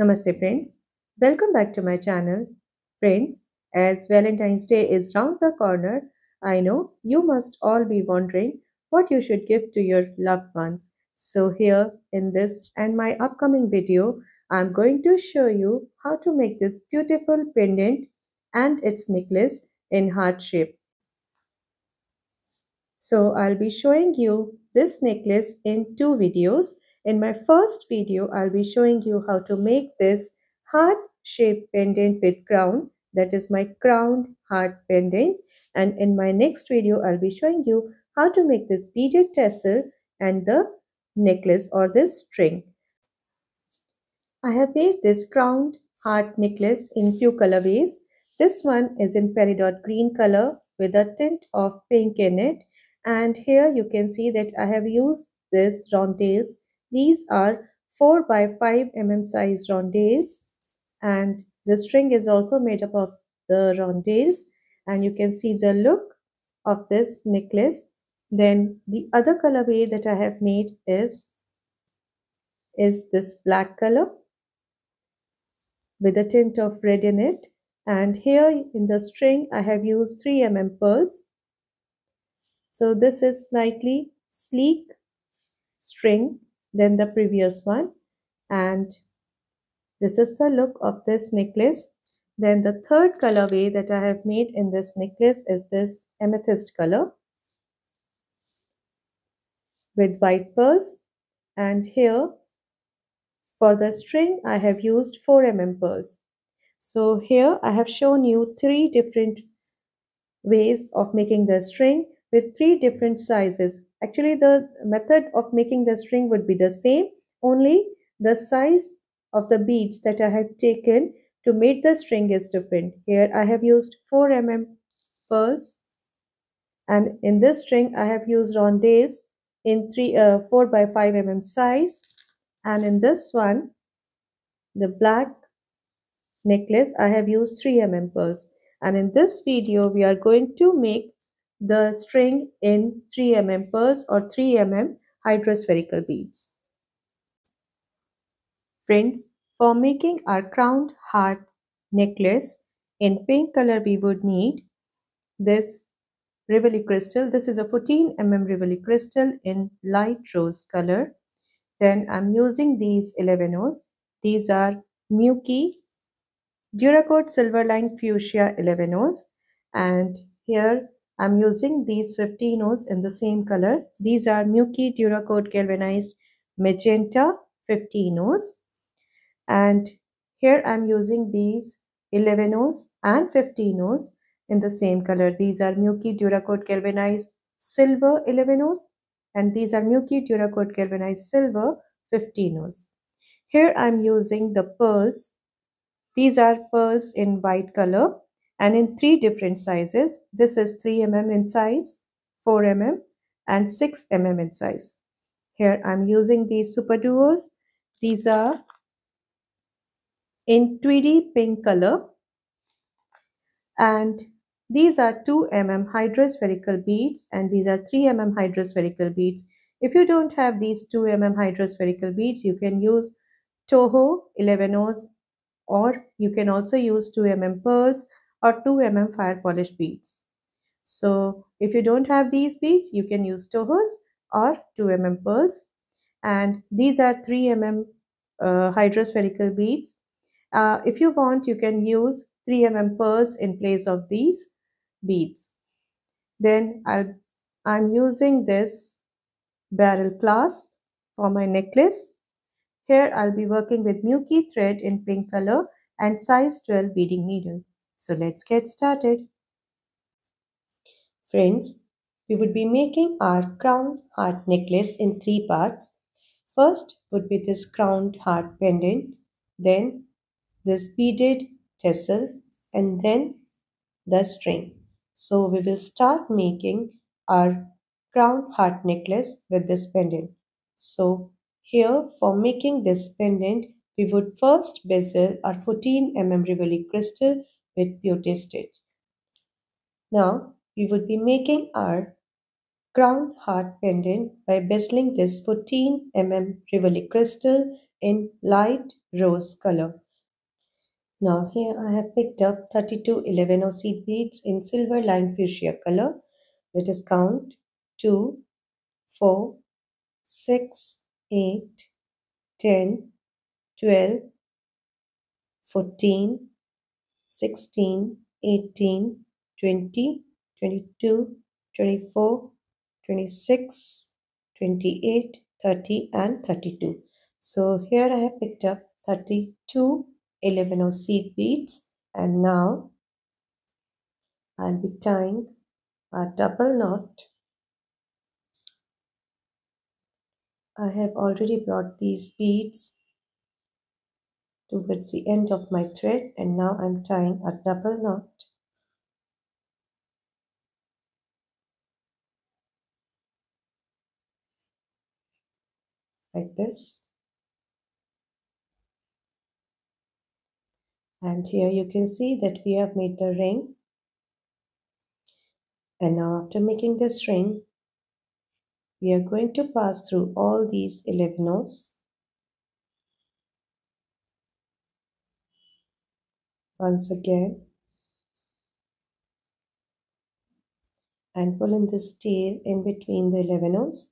Namaste friends, welcome back to my channel. Friends, as Valentine's Day is round the corner, I know you must all be wondering what you should give to your loved ones. So here in this and my upcoming video, I'm going to show you how to make this beautiful pendant and its necklace in heart shape. So I'll be showing you this necklace in two videos. In my first video, I'll be showing you how to make this heart-shaped pendant with crown. That is my crowned heart pendant. And in my next video, I'll be showing you how to make this beaded tassel and the necklace or this string. I have made this crowned heart necklace in few colorways. This one is in peridot green color with a tint of pink in it. And here you can see that I have used this rondelles. These are 4 by 5 mm size rondelles, and the string is also made up of the rondelles, and you can see the look of this necklace. Then the other colorway that I have made is this black color with a tint of red in it, and here in the string I have used 3 mm pearls. So this is slightly sleek string than the previous one, and this is the look of this necklace. Then the third colorway that I have made in this necklace is this amethyst color with white pearls, and here for the string I have used 4 mm pearls. So here I have shown you 3 different ways of making the string with 3 different sizes. Actually, the method of making the string would be the same, only the size of the beads that I have taken to make the string is different. Here I have used 4 mm pearls, and in this string I have used rondelles in 4 by 5 mm size, and in this one, the black necklace, I have used 3 mm pearls. And in this video we are going to make the string in 3 mm pearls or 3 mm hydrospherical beads. Friends, for making our crowned heart necklace in pink color we would need this rivoli crystal. This is a 14 mm rivoli crystal in light rose color. Then I'm using these 11 O's. These are Miyuki duracoat silver line fuchsia 11 O's, and here I'm using these 15 O's in the same color. These are Miyuki duracoat galvanized magenta 15 O's, and here I'm using these 11 O's and 15 O's in the same color. These are Miyuki duracoat galvanized silver 11 O's, and these are Miyuki duracoat galvanized silver 15 O's. Here I'm using the pearls. These are pearls in white color and in 3 different sizes. This is 3 mm in size, 4 mm and 6 mm in size. Here I'm using these super duos. These are in tweedy pink color, and these are 2 mm hydrospherical beads, and these are 3 mm hydrospherical beads. If you don't have these 2 mm hydrospherical beads, you can use Toho 11 O's, or you can also use 2 mm pearls or 2 mm fire polish beads. So if you don't have these beads, you can use Tohos or 2 mm pearls, and these are 3 mm hydrospherical beads. If you want, you can use 3 mm pearls in place of these beads. Then I'm using this barrel clasp for my necklace. Here I'll be working with Miyuki thread in pink color and size 12 beading needle. So let's get started. Friends, we would be making our crowned heart necklace in 3 parts. First would be this crowned heart pendant, then this beaded tassel, and then the string. So we will start making our crowned heart necklace with this pendant. So here for making this pendant, we would first bezel our 14 mm rivoli crystal with beauty stitch. Now we would be making our crowned heart pendant by bezeling this 14 mm rivoli crystal in light rose color. Now here I have picked up 32 11 seed beads in silver lined fuchsia color. Let us count 2, 4, 6, 8, 10, 12, 14, 16, 18, 20, 22, 24, 26, 28, 30 and 32. So here I have picked up 32 11 seed beads, and now I'll be tying a double knot. I have already brought these beads towards the end of my thread, and now I'm tying a double knot like this. And here you can see that we have made the ring. And now after making this ring, we are going to pass through all these 11 knots once again and pull in this tail in between the 11 knots.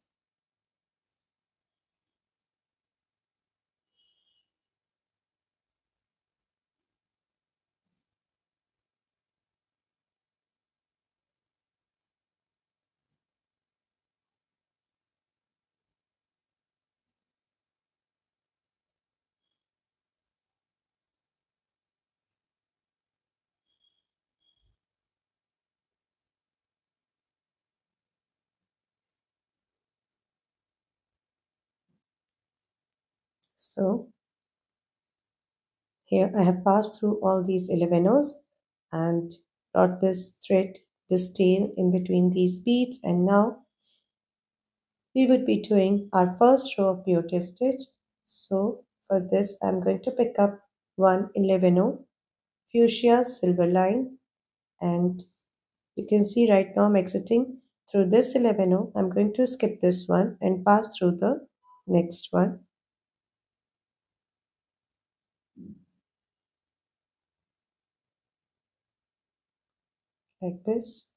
So here I have passed through all these 11 knots and brought this thread, this tail in between these beads, and now we would be doing our first row of peyote stitch. So for this I'm going to pick up one 11 fuchsia silver line, and you can see right now I'm exiting through this 11 I'm going to skip this one and pass through the next one like this.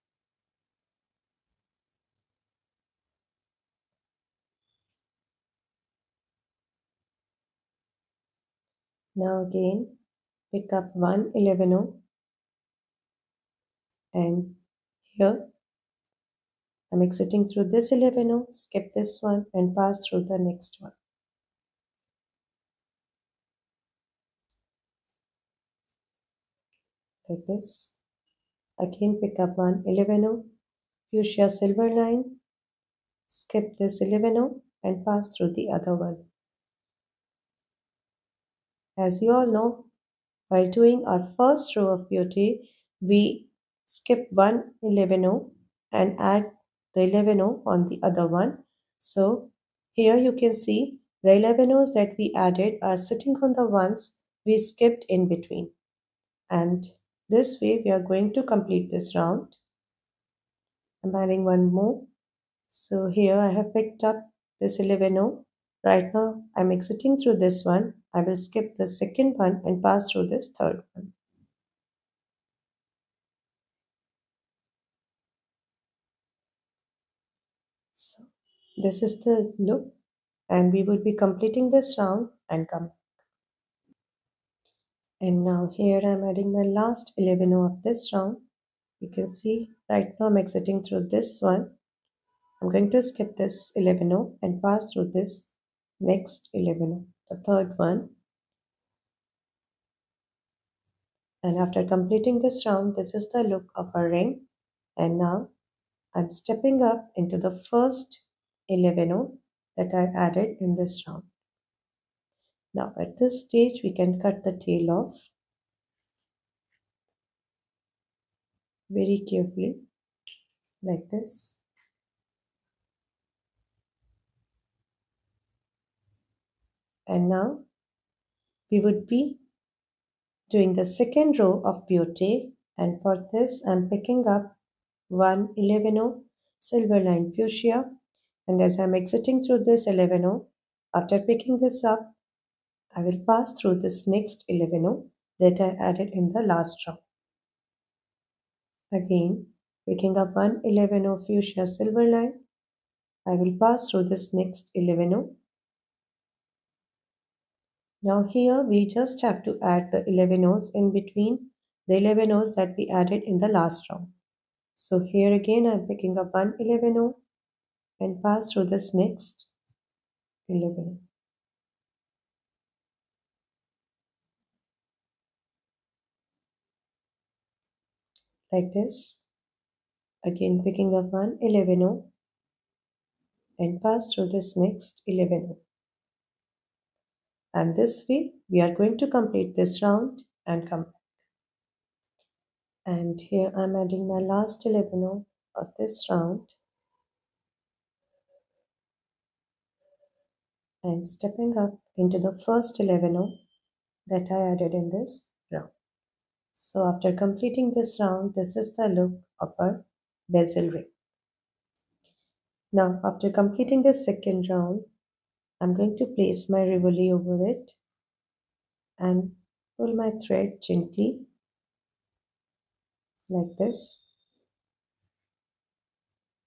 Now again pick up one 11 and here I'm exiting through this 11 skip this one and pass through the next one like this. Again pick up one 11 fuchsia silver line, skip this 11 and pass through the other one. As you all know, while doing our first row of beauty, we skip one 11 and add the 11 on the other one. So here you can see the 11 that we added are sitting on the ones we skipped in between. And this way we are going to complete this round. I'm adding one more. So here I have picked up this 11 Right now I'm exiting through this one. I will skip the second one and pass through this third one. So this is the look, and we would be completing this round and come. And now here I'm adding my last 11 of this round. You can see right now I'm exiting through this one. I'm going to skip this 11 and pass through this next 11, the third one. And after completing this round, this is the look of our ring. And now I'm stepping up into the first 11 that I added in this round. Now at this stage, we can cut the tail off very carefully like this. And now we would be doing the second row of peyote, and for this I'm picking up one 11 silver line fuchsia, and as I'm exiting through this 11 after picking this up I will pass through this next 11 that I added in the last round. Again, picking up one 11 fuchsia silver line, I will pass through this next 11. Now here we just have to add the 11 in between the 11 that we added in the last round. So here again I am picking up one 11 and pass through this next 11. Like this. Again picking up one 11 and pass through this next 11. And this way we are going to complete this round and come back. And here I am adding my last 11 of this round and stepping up into the first 11 that I added in this round. So after completing this round, this is the look of our bezel ring. Now after completing this second round, I'm going to place my rivoli over it and pull my thread gently like this.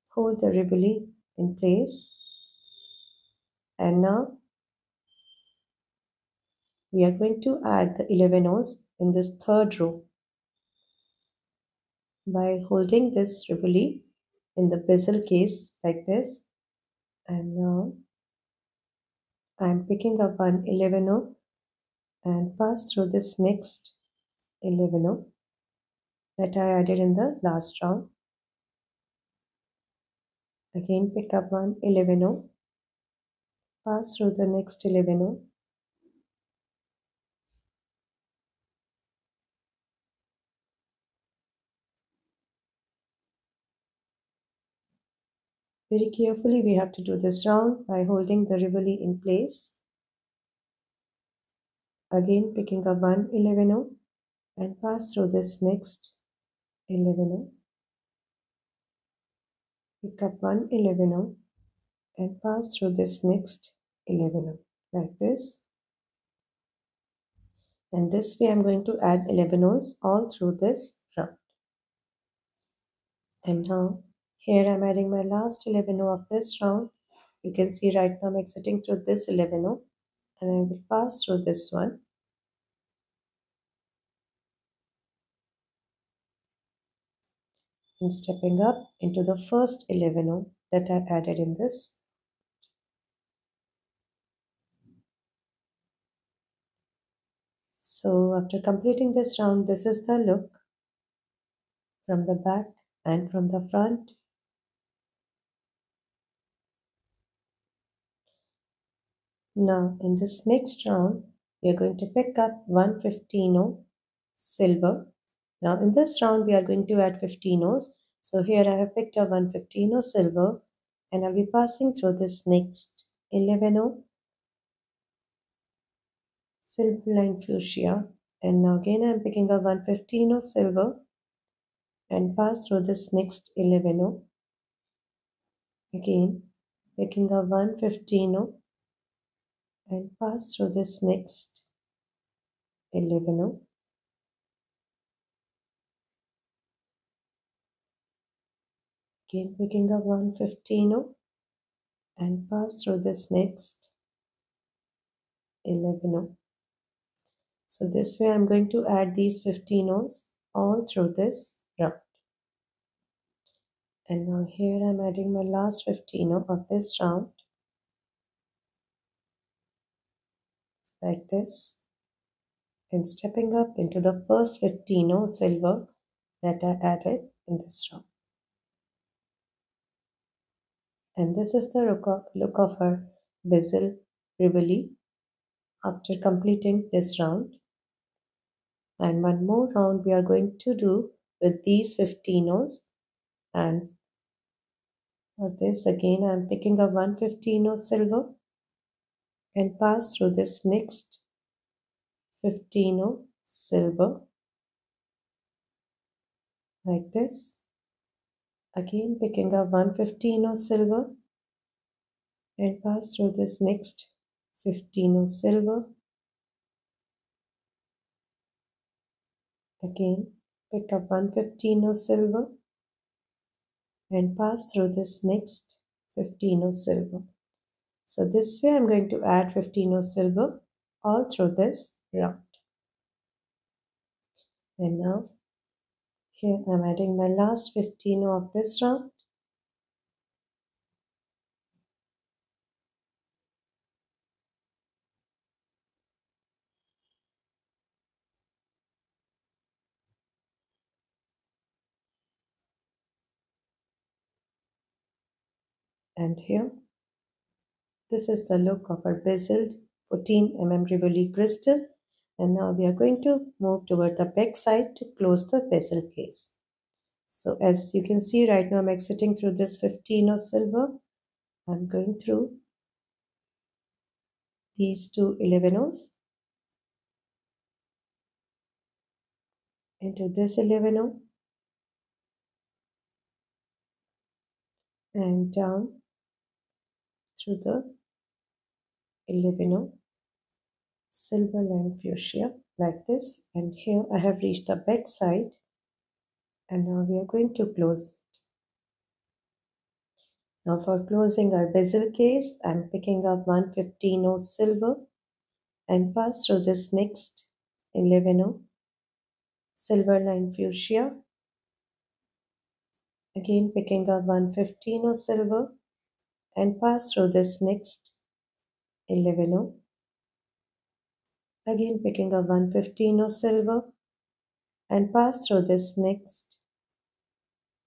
Hold the rivoli in place, and now we are going to add the 11 in this third row by holding this rivoli in the bezel case like this. And now I am picking up one 11 and pass through this next 11 that I added in the last round. Again pick up one 11, pass through the next 11, very carefully we have to do this round by holding the rivoli in place. Again picking up one 11 and pass through this next 11, pick up one 11 and pass through this next 11 like this. And this way I'm going to add 11 all through this round. And now here I'm adding my last 11 of this round. You can see right now I'm exiting through this 11 and I will pass through this one. And stepping up into the first 11 that I added in this. So after completing this round, this is the look from the back and from the front. Now in this next round, we are going to pick up one 15 silver. Now in this round, we are going to add 15 So here I have picked up one 15 silver and I'll be passing through this next 11 silver line fuchsia. And now again I'm picking up one 15 silver and pass through this next 11 again picking up one 15 and pass through this next 11 again picking up one 15 and pass through this next 11. So this way I'm going to add these 15 all through this round. And now here I'm adding my last 15 of this round like this and stepping up into the first 15 silver that I added in this round. And this is the look of our bezel rivoli after completing this round. And one more round we are going to do with these 15 and for this again I am picking up one 15 silver and pass through this next 15 silver like this. Again picking up one 15 silver and pass through this next 15 silver Again, pick up 115 of silver and pass through this next 15 of silver. So this way I'm going to add 15 of silver all through this round. And now here I'm adding my last 15 of this round. And here, this is the look of our bezeled 14 rivoli crystal. And now we are going to move toward the back side to close the bezel case. So as you can see right now, I'm exiting through this 15 of silver. I'm going through these two 11 into this 11 and down through the 11 silver line fuchsia like this. And here I have reached the back side, and now we are going to close it. Now for closing our bezel case, I'm picking up 115 silver and pass through this next 11 silver line fuchsia. Again picking up 115 silver and pass through this next 11. Again picking up 115 silver and pass through this next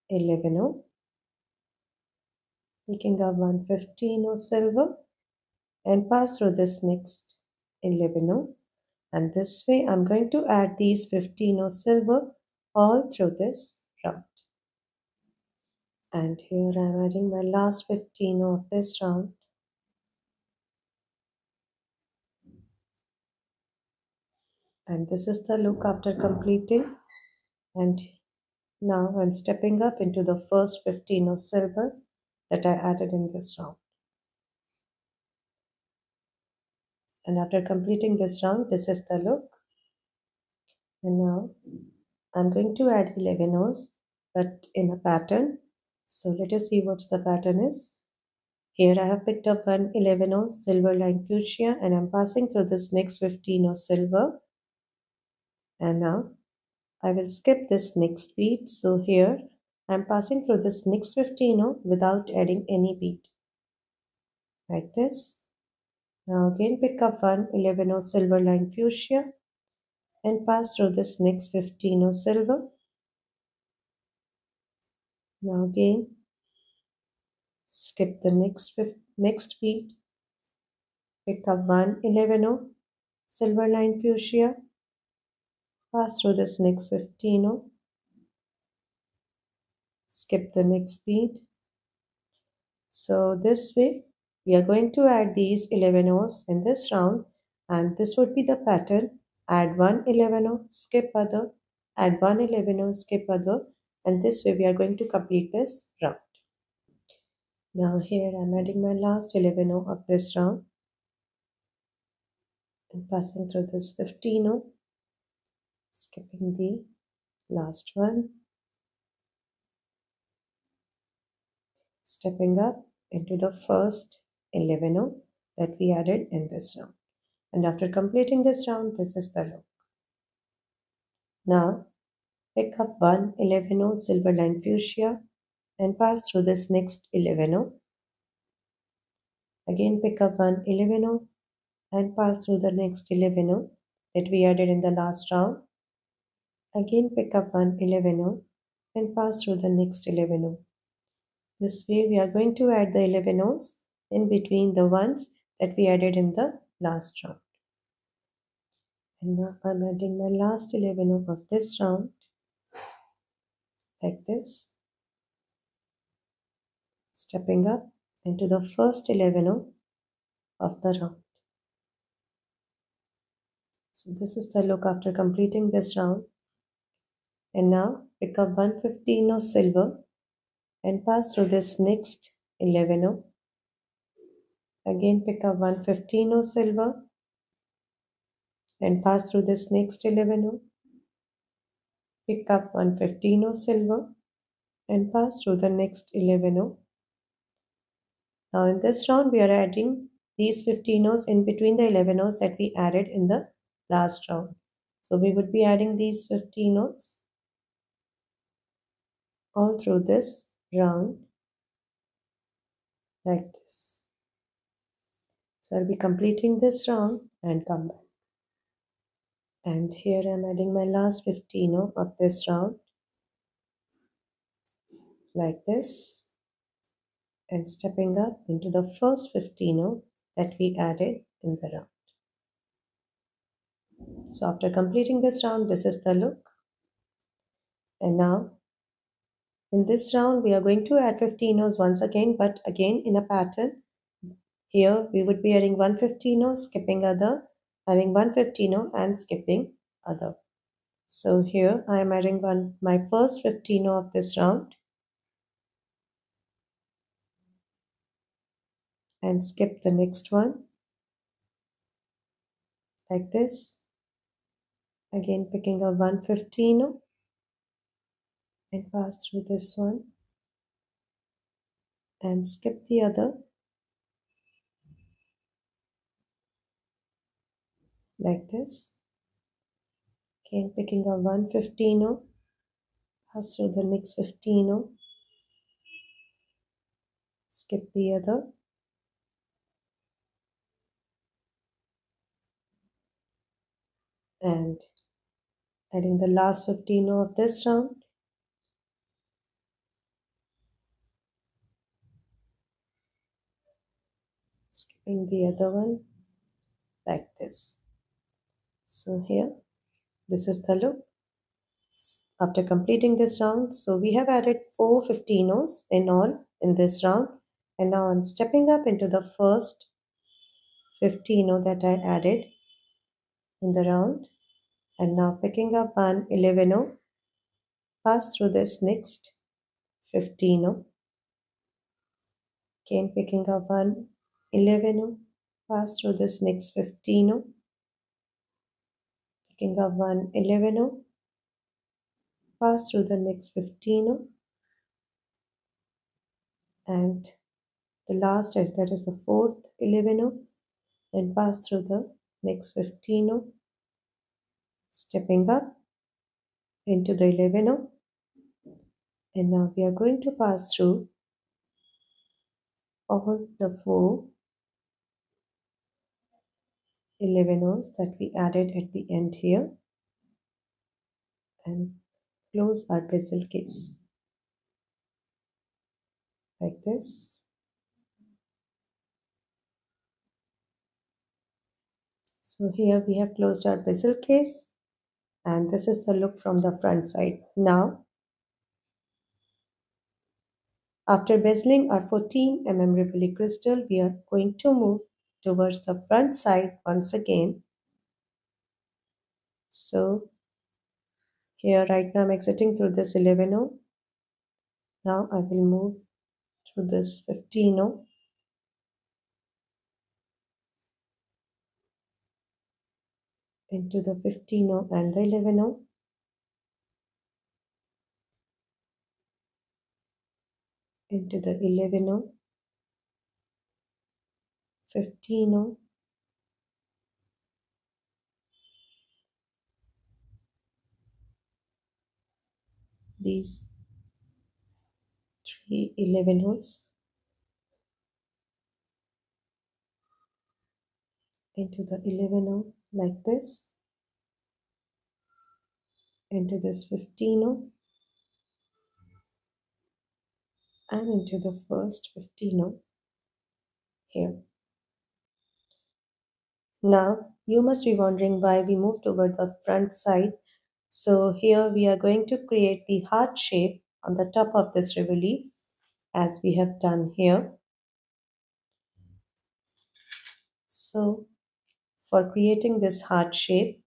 11. Picking up 115 silver and pass through this next 11. And this way I'm going to add these 15 silver all through this round. And here I'm adding my last 15 of this round. And this is the look after completing. And now I'm stepping up into the first 15 of silver that I added in this round. And after completing this round, this is the look. And now I'm going to add 11 O's, but in a pattern. So let us see what the pattern is. Here I have picked up one 11 silver line fuchsia and I'm passing through this next 15 of silver. And now I will skip this next bead. So here I'm passing through this next 15 without adding any bead. Like this. Now again pick up one 11 silver line fuchsia and pass through this next 15 silver. Now again skip the next bead. Pick up one 11 silver line fuchsia. Pass through this next 15 skip the next bead. So this way we are going to add these 11 O's in this round, and this would be the pattern. Add one 11 O, skip other, add one 11 O, skip other, and this way we are going to complete this round. Now here I am adding my last 11 O of this round and passing through this 15 O, skipping the last one, stepping up into the first 11 O that we added in this round. And after completing this round, this is the look. Now pick up one 11 silver line fuchsia and pass through this next 11. Again pick up one 11 and pass through the next 11 that we added in the last round. Again pick up one 11 and pass through the next 11. This way we are going to add the 11 in between the ones that we added in the last round. And now I'm adding my last 11 of this round like this, stepping up into the first 11 of the round. So this is the look after completing this round. And now pick up 115 of silver and pass through this next 11. Again pick up 115 of silver and pass through this next 11. Pick up one 15 silver and pass through the next 11. Now in this round we are adding these 15 in between the 11 that we added in the last round. So we would be adding these 15 all through this round like this. So I'll be completing this round and come back. And here I'm adding my last 15 of this round like this and stepping up into the first 15 that we added in the round. So after completing this round, this is the look. And now in this round, we are going to add 15 once again, but again in a pattern. Here we would be adding one 15 skipping other, adding one 15 and skipping other. So here I am adding my first 15 of this round and skip the next one like this. Again picking up one 15 and pass through this one and skip the other like this. Again picking up one 15, pass through the next 15, skip the other and adding the last 15 of this round. Skipping the other one like this. So here, this is the look. After completing this round, so we have added 4 15 in all in this round. And now I'm stepping up into the first 15 that I added in the round. And now picking up one 11, pass through this next 15. Again picking up one 11, pass through this next 15. Picking up one 11, pass through the next 15, and the last edge, that is the fourth 11, and pass through the next 15, stepping up into the 11, and now we are going to pass through all the 4 11s that we added at the end here and close our bezel case like this. So here we have closed our bezel case and this is the look from the front side. Now after bezeling our 14 rivoli crystal, we are going to move towards the front side once again. So here right now I'm exiting through this 11. Now I will move through this 15 into the 15 and the 11, into the 11, 15, these 3 11s, into the 11 like this, into this 15 and into the first 15 here. Now you must be wondering why we move towards the front side. So here we are going to create the heart shape on the top of this rivoli as we have done here. So for creating this heart shape,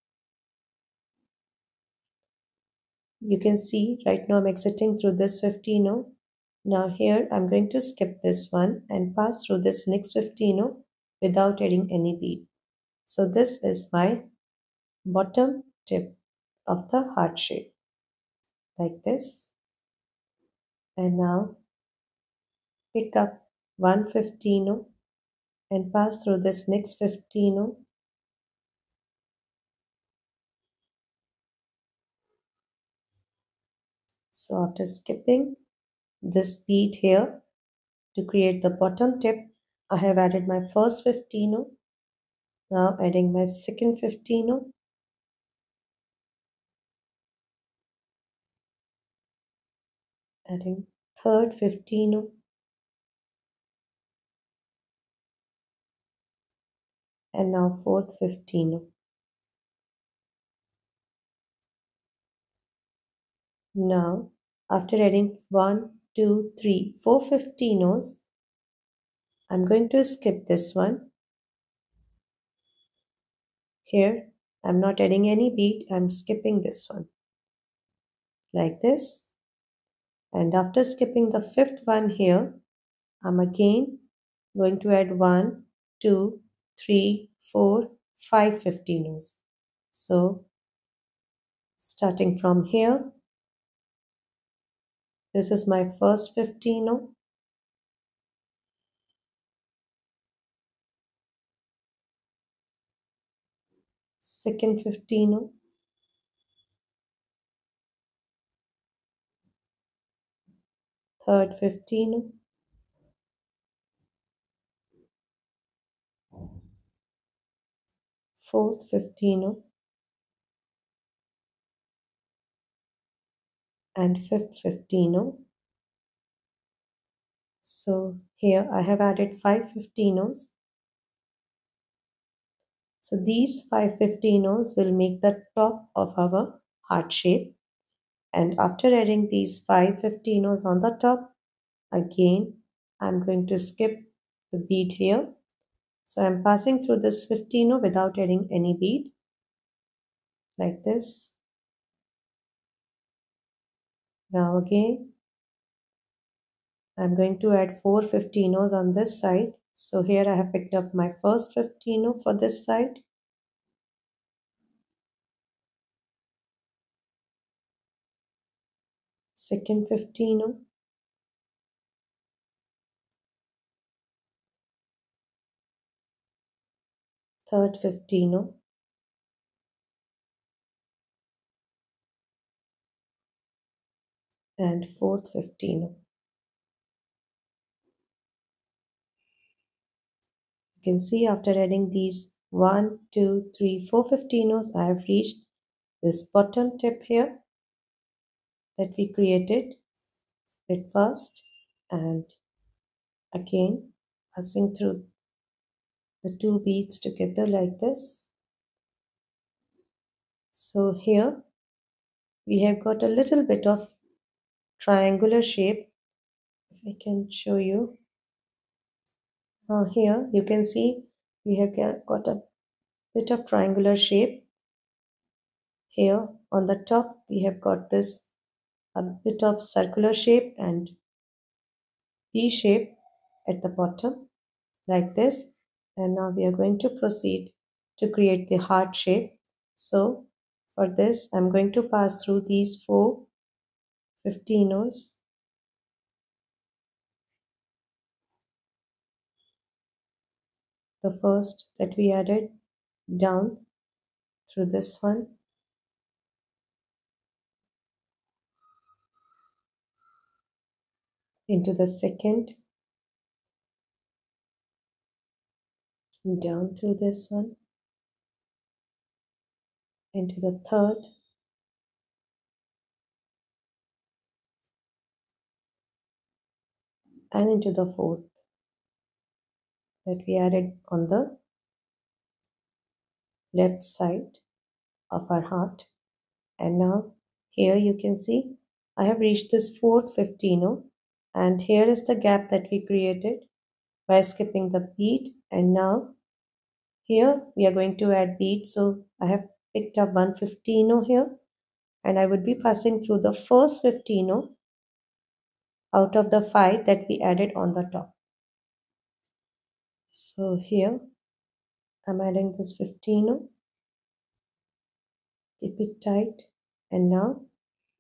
you can see right now I'm exiting through this 15. Now here I'm going to skip this one and pass through this next 15 without adding any bead. So this is my bottom tip of the heart shape. like this. And now pick up one 15 and pass through this next 15. So after skipping this bead here to create the bottom tip, I have added my first 15. Now adding my second 15, adding third 15, and now fourth 15. Now after adding 1, 2, 3, 4 15s, I'm going to skip this one. Here I'm not adding any bead, I'm skipping this one like this. And after skipping the fifth one here, I'm again going to add 1, 2, 3, 4, 5 15s. So starting from here, this is my first 15, second 15, third 15, fourth 15, and fifth 15. So here I have added 5 15s. So these 5 15s will make the top of our heart shape. And after adding these 5 15s on the top, again I'm going to skip the bead here. So I'm passing through this 15 without adding any bead like this. Now again I'm going to add 4 15s on this side. So here I have picked up my first 15 for this side. Second 15, third 15, and fourth 15. You can see after adding these 1, 2, 3, 4 15s, I have reached this bottom tip here that we created at first, and again passing through the two beads together like this. So here we have got a little bit of triangular shape. If I can show you. Now here you can see we have got a bit of triangular shape. Here on the top we have got this a bit of circular shape and V shape at the bottom like this. And now we are going to proceed to create the heart shape. So for this I'm going to pass through these 4 15s. The first that we added down through this one, into the second, down through this one, into the third, and into the fourth that we added on the left side of our heart. And now here you can see I have reached this fourth 15, and here is the gap that we created by skipping the bead. And now here we are going to add bead. So I have picked up one 15 here, and I would be passing through the first 15 out of the 5 that we added on the top. So here I'm adding this 15, keep it tight, and now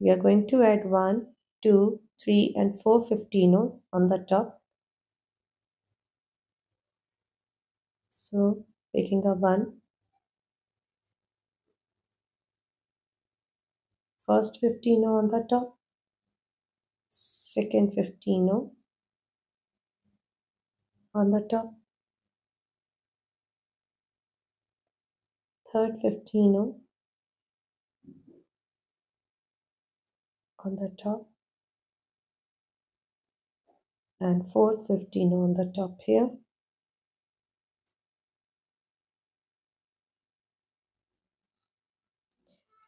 we are going to add 1, 2, 3 and 4 15s on the top. So picking up one, first 15 on the top, second 15 on the top, third 15 on the top, and fourth 15 on the top here.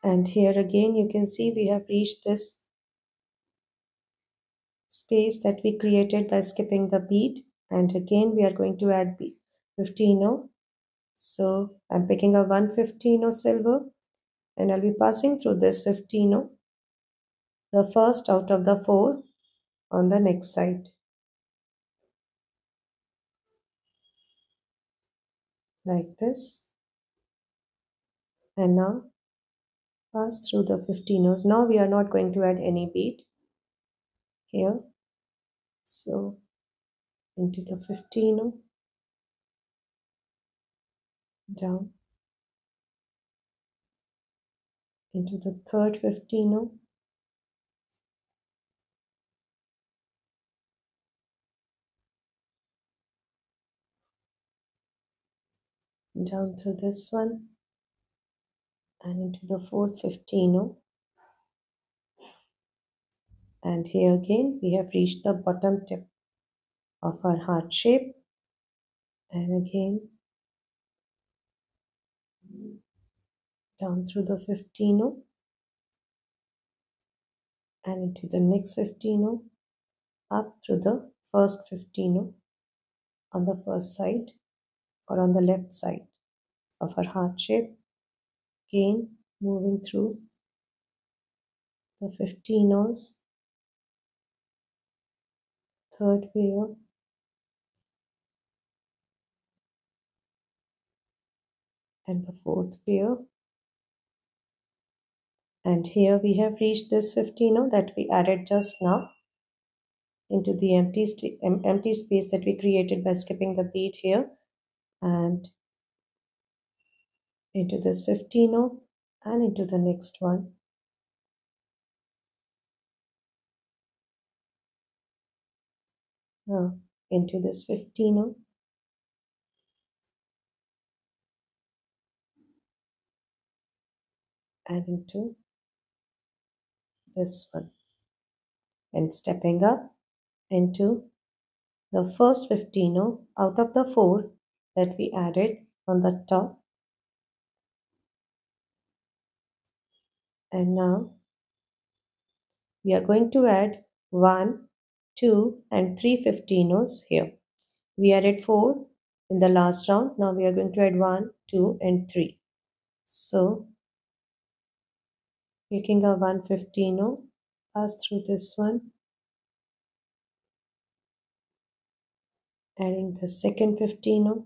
And here again you can see we have reached this space that we created by skipping the bead, and again we are going to add 15. So I'm picking up 115 silver and I'll be passing through this 15, the first out of the 4 on the next side, like this. And now pass through the 15. Now we are not going to add any bead here. So into the 15, down into the third 15, down through this one, and into the fourth 15. And here again we have reached the bottom tip of our heart shape, and again down through the 15, and into the next 15, up through the first 15 on the first side or on the left side of our heart shape. Again moving through the 15s, third pair, and the fourth pair. And here we have reached this 15 that we added just now into the empty space that we created by skipping the bead here, and into this 15 and into the next one. Now into this 15 and into this one, and stepping up into the first 15 out of the 4 that we added on the top. And now we are going to add 1, 2 and 3 15s here. We added 4 in the last round. Now we are going to add 1, 2 and 3. So picking a 115, pass through this one, adding the second 15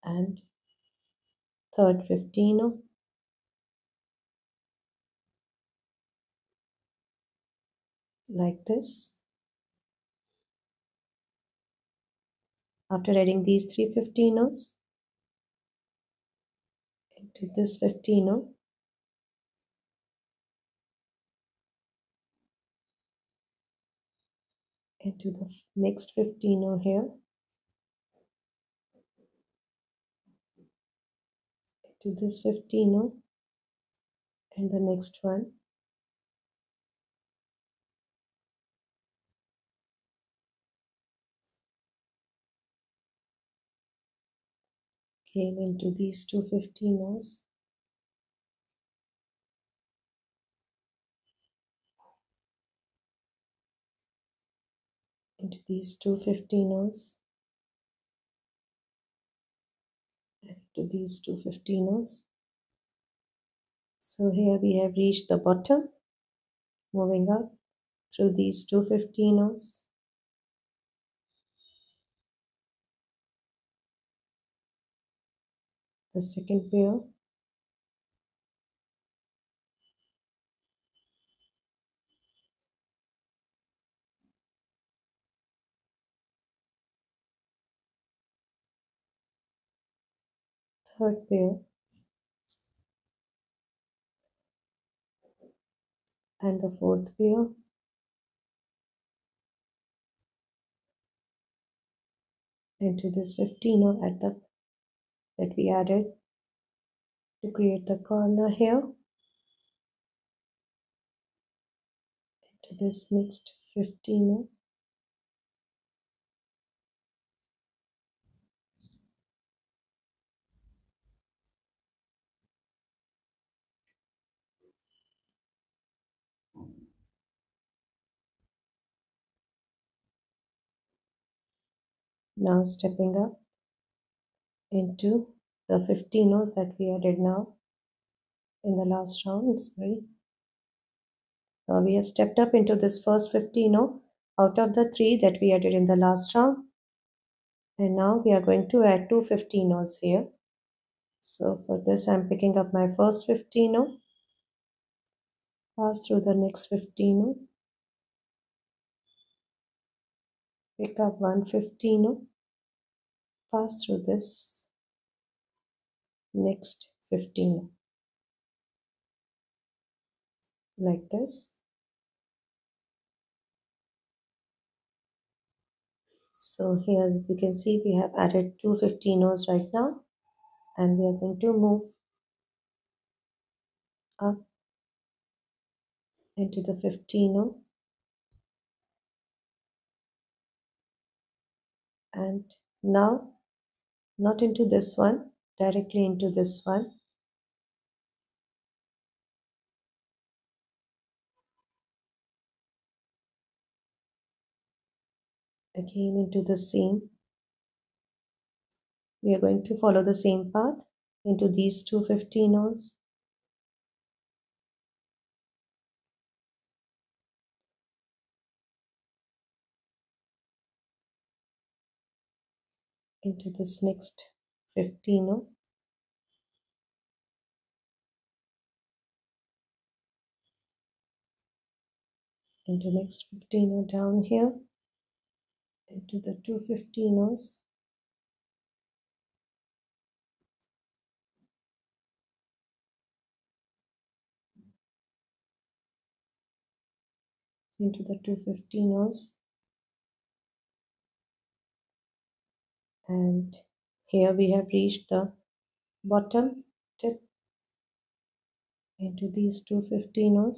and third 15, like this. After adding these 3 15s into this 15, into the next 15 here, into this 15 and the next one, came into these 2 15s, into these 2 15s, and to these 2 15s. So here we have reached the bottom, moving up through these 2 15s, the second pair, third pair and the fourth pair into this 15 at the that we added to create the corner here, into this next 15. Now stepping up into the 15 that we added now in the last round. Sorry. Now we have stepped up into this first 15 out of the 3 that we added in the last round. And now we are going to add 2 15 here. So for this I'm picking up my first 15, pass through the next 15, pick up one 15, pass through this next 15, like this. So here you can see we have added 2 15 right now, and we are going to move up into the 15, and now not into this one, directly into this one, again into the same. We are going to follow the same path into these 2 15, into this next 15, into next 15 down here, into the 2 15, into the 2 15, and here we have reached the bottom tip into these 2 15.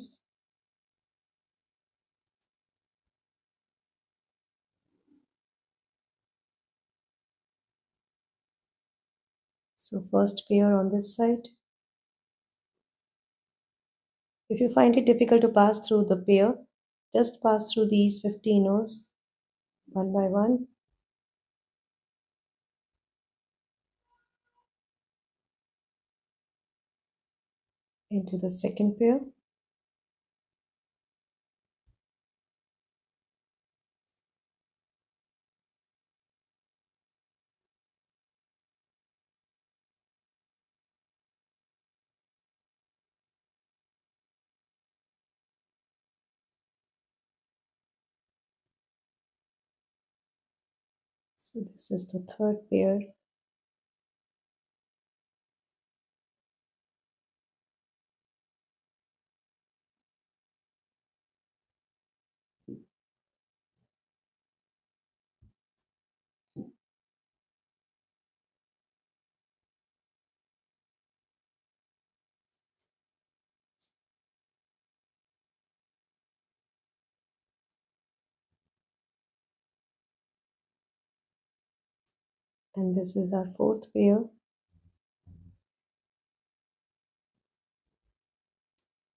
So first pair on this side. If you find it difficult to pass through the pair, just pass through these 15 one by one. Into the second pair. So this is the third pair. And this is our fourth pair.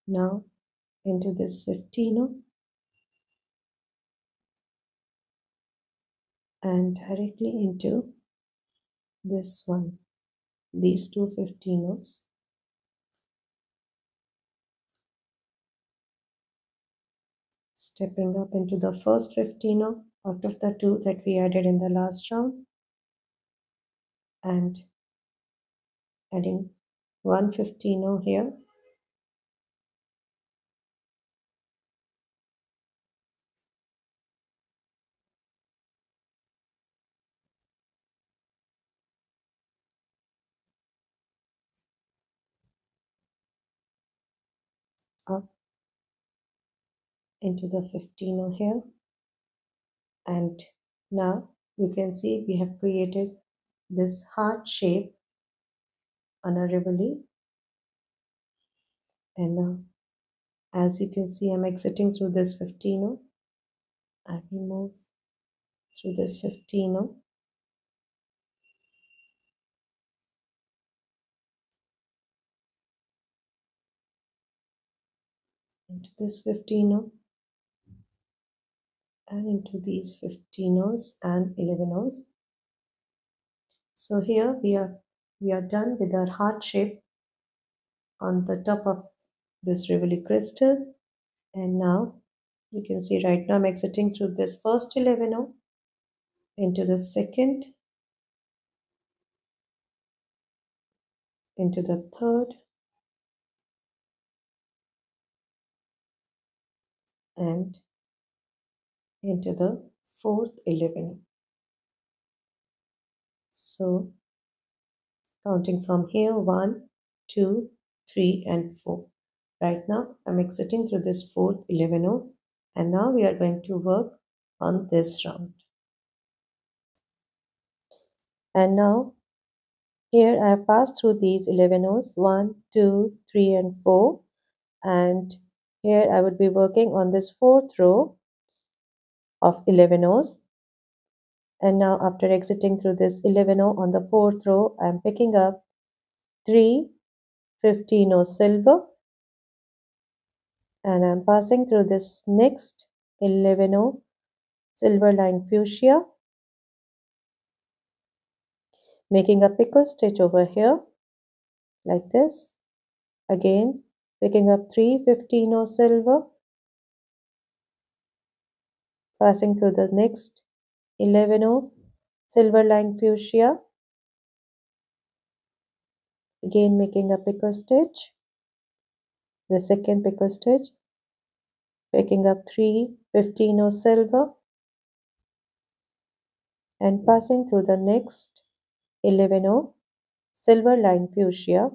Now into this 15 and directly into this one, these 2 15. Stepping up into the first 15 out of the 2 that we added in the last round, and adding one 15 here, up into the 15 here, and now you can see we have created this heart shape on a rivoli. And now, as you can see, I'm exiting through this 15. I will move through this 15 into this 15 and into these 15s and 11s. So here we are done with our heart shape on the top of this rivoli crystal. And now you can see right now I'm exiting through this first 11 into the second, into the third, and into the fourth 11. So counting from here 1, 2, 3, and 4. Right now I'm exiting through this fourth 11, and now we are going to work on this round. And now here I have passed through these 11s 1, 2, 3, and 4, and here I would be working on this fourth row of 11s. And now after exiting through this 11 on the fourth row, I am picking up 3 15 silver, and I am passing through this next 11 silver line fuchsia, making a picot stitch over here like this. Again picking up 3 15 silver, passing through the next 11 silver line fuchsia, again making a picot stitch, the second picot stitch, picking up 3 15 silver, and passing through the next 11 silver line fuchsia,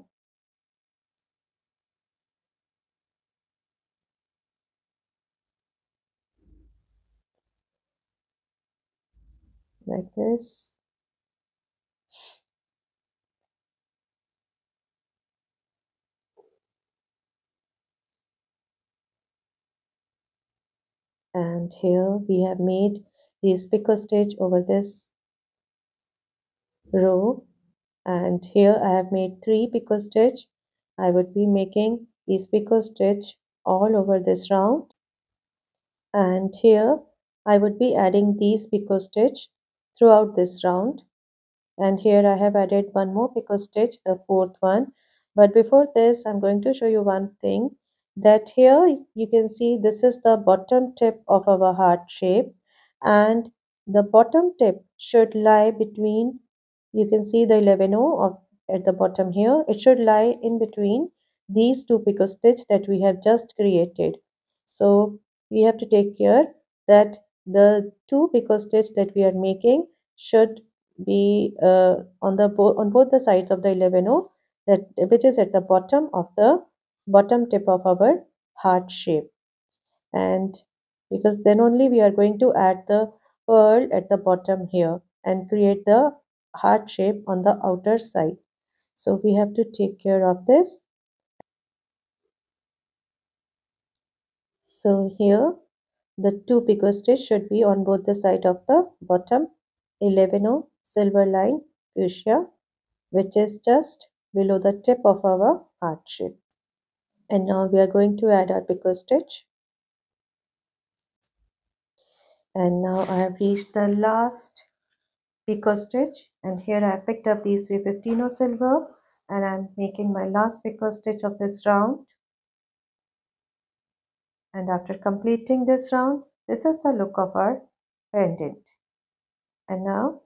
like this. And here we have made this picot stitch over this row, and here I have made 3 picot stitch. I would be making these picot stitch all over this round, and here I would be adding these picot stitch throughout this round. And here I have added one more picot stitch, the fourth one. But before this, I'm going to show you one thing, that here you can see this is the bottom tip of our heart shape, and the bottom tip should lie between, you can see the 11 of at the bottom here, it should lie in between these two picot stitch that we have just created. So we have to take care that the two picot stitch that we are making should be on both the sides of the 11 that which is at the bottom of the bottom tip of our heart shape. And because then only we are going to add the pearl at the bottom here and create the heart shape on the outer side. So we have to take care of this. So here the two picot stitch should be on both the side of the bottom 11 silver line fuchsia, which is just below the tip of our heart shape. And now we are going to add our picot stitch. And now I have reached the last picot stitch, and here I have picked up these 315 silver, and I'm making my last picot stitch of this round. And after completing this round, this is the look of our pendant. And now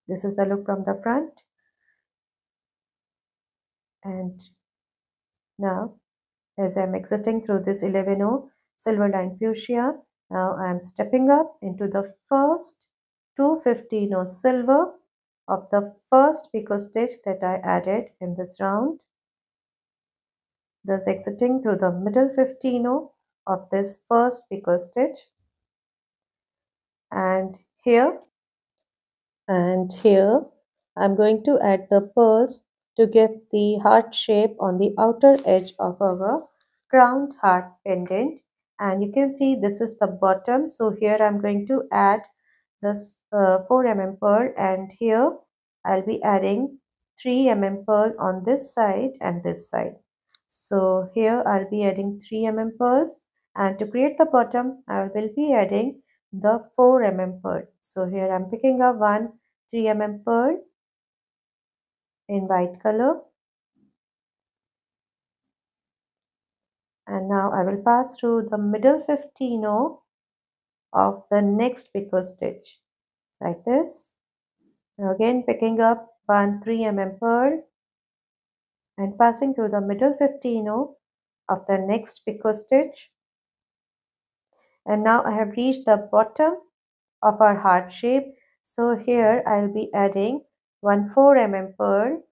this is the look from the front. And now as I'm exiting through this 11 silver line fuchsia, now I'm stepping up into the first 215 silver of the first picot stitch that I added in this round. thus exiting through the middle 15 of this first picot stitch, and here I'm going to add the pearls to give the heart shape on the outer edge of our crowned heart pendant. And you can see this is the bottom, so here I'm going to add this 4 mm pearl, and here I'll be adding 3 mm pearl on this side and this side. So here I'll be adding 3 mm pearls, and to create the bottom I will be adding the 4 mm pearl. So here I'm picking up one 3 mm pearl in white color, and now I will pass through the middle 15 of the next picot stitch like this. Now again picking up one 3 mm pearl and passing through the middle 15 of the next picot stitch, and now I have reached the bottom of our heart shape. So here I'll be adding one 4 mm pearl.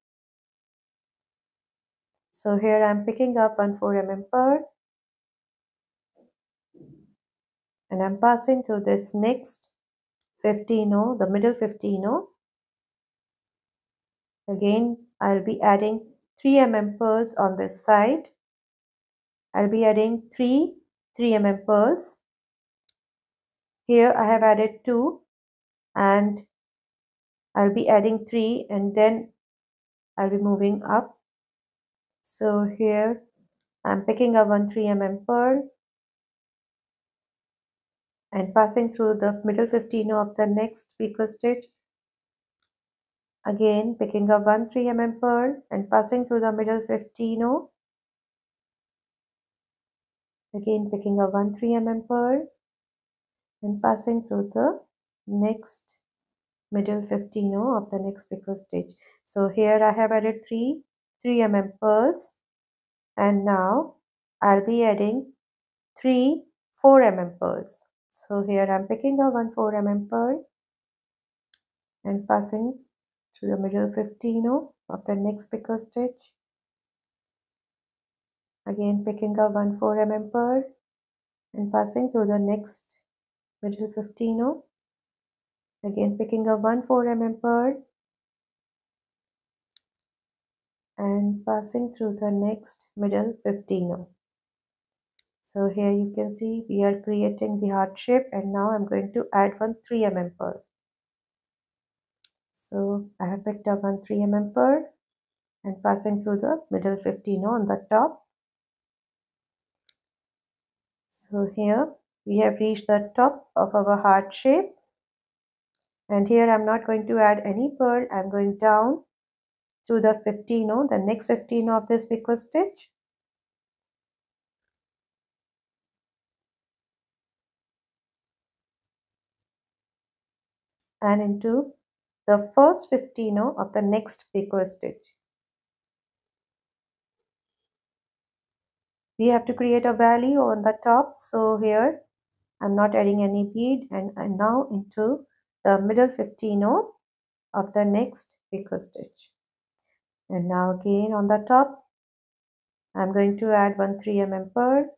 So here I'm picking up one 4 mm pearl and I'm passing through this next 15 the middle 15 again. I'll be adding 3 mm pearls on this side. I'll be adding 3 mm pearls. Here I have added 2, and I'll be adding 3, and then I'll be moving up. So here I'm picking up one 3 mm pearl and passing through the middle 15 of the next picot stitch. Again picking up one 3 mm pearl and passing through the middle 15. Again picking up one 3 mm pearl and passing through the next middle 15 of the next picot stitch. So here I have added 3 mm pearls, and now I'll be adding 3 4 mm pearls. So here I'm picking up one 4 mm pearl and passing through the middle 15 of the next picot stitch. Again picking up one 4 mm pearl and passing through the next middle 15. Again picking up one 4 mm pearl and passing through the next middle 15. So here you can see we are creating the heart shape, and now I'm going to add one 3 mm pearl. So I have picked up one 3 mm pearl and passing through the middle 15 on the top. So here we have reached the top of our heart shape, and here I'm not going to add any pearl. I'm going down through the 15 the next 15 of this picot stitch, and into the first 15 of the next picot stitch. We have to create a valley on the top, so here I'm not adding any bead, and now into the middle 15 of the next picot stitch. And now again on the top I'm going to add one 3 mm pearl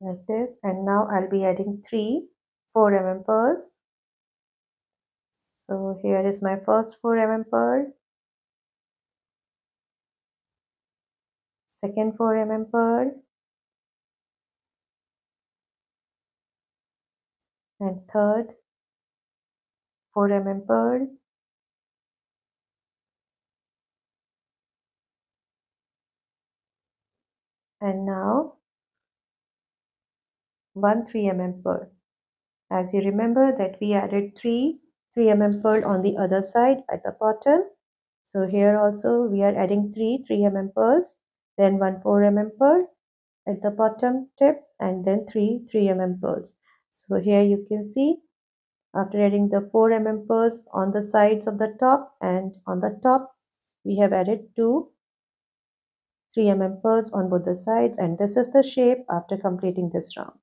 like this, and now I'll be adding 3 4 mm pearls. So here is my first 4 mm pearl, second 4 mm pearl, and third 4 mm pearl, and now one 3 mm pearl. As you remember that we added 3 mm pearl on the other side at the bottom. So here also we are adding 3 mm pearls, then one 4 mm pearl at the bottom tip, and then 3 mm pearls. So here you can see after adding the 4 mm pearls on the sides of the top, and on the top we have added 2 3 mm pearls on both the sides, and this is the shape after completing this round.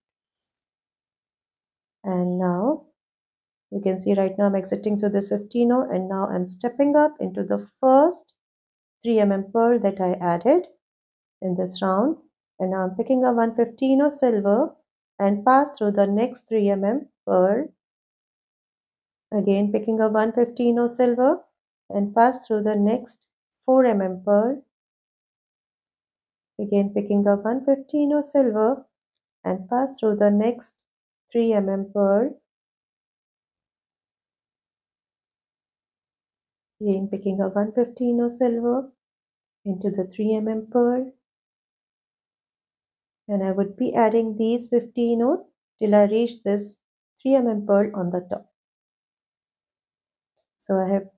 And now You can see right now I'm exiting through this 15-0 and now I'm stepping up into the first 3 mm pearl that I added in this round, and now I'm picking up 115 silver and pass through the next 3 mm pearl. Again picking up 115 silver and pass through the next 4 mm pearl. Again picking up 115 silver and pass through the next 3 mm pearl. Again picking up 115 silver into the 3 mm pearl, and I would be adding these 15 O's till I reach this 3 mm pearl on the top. So I have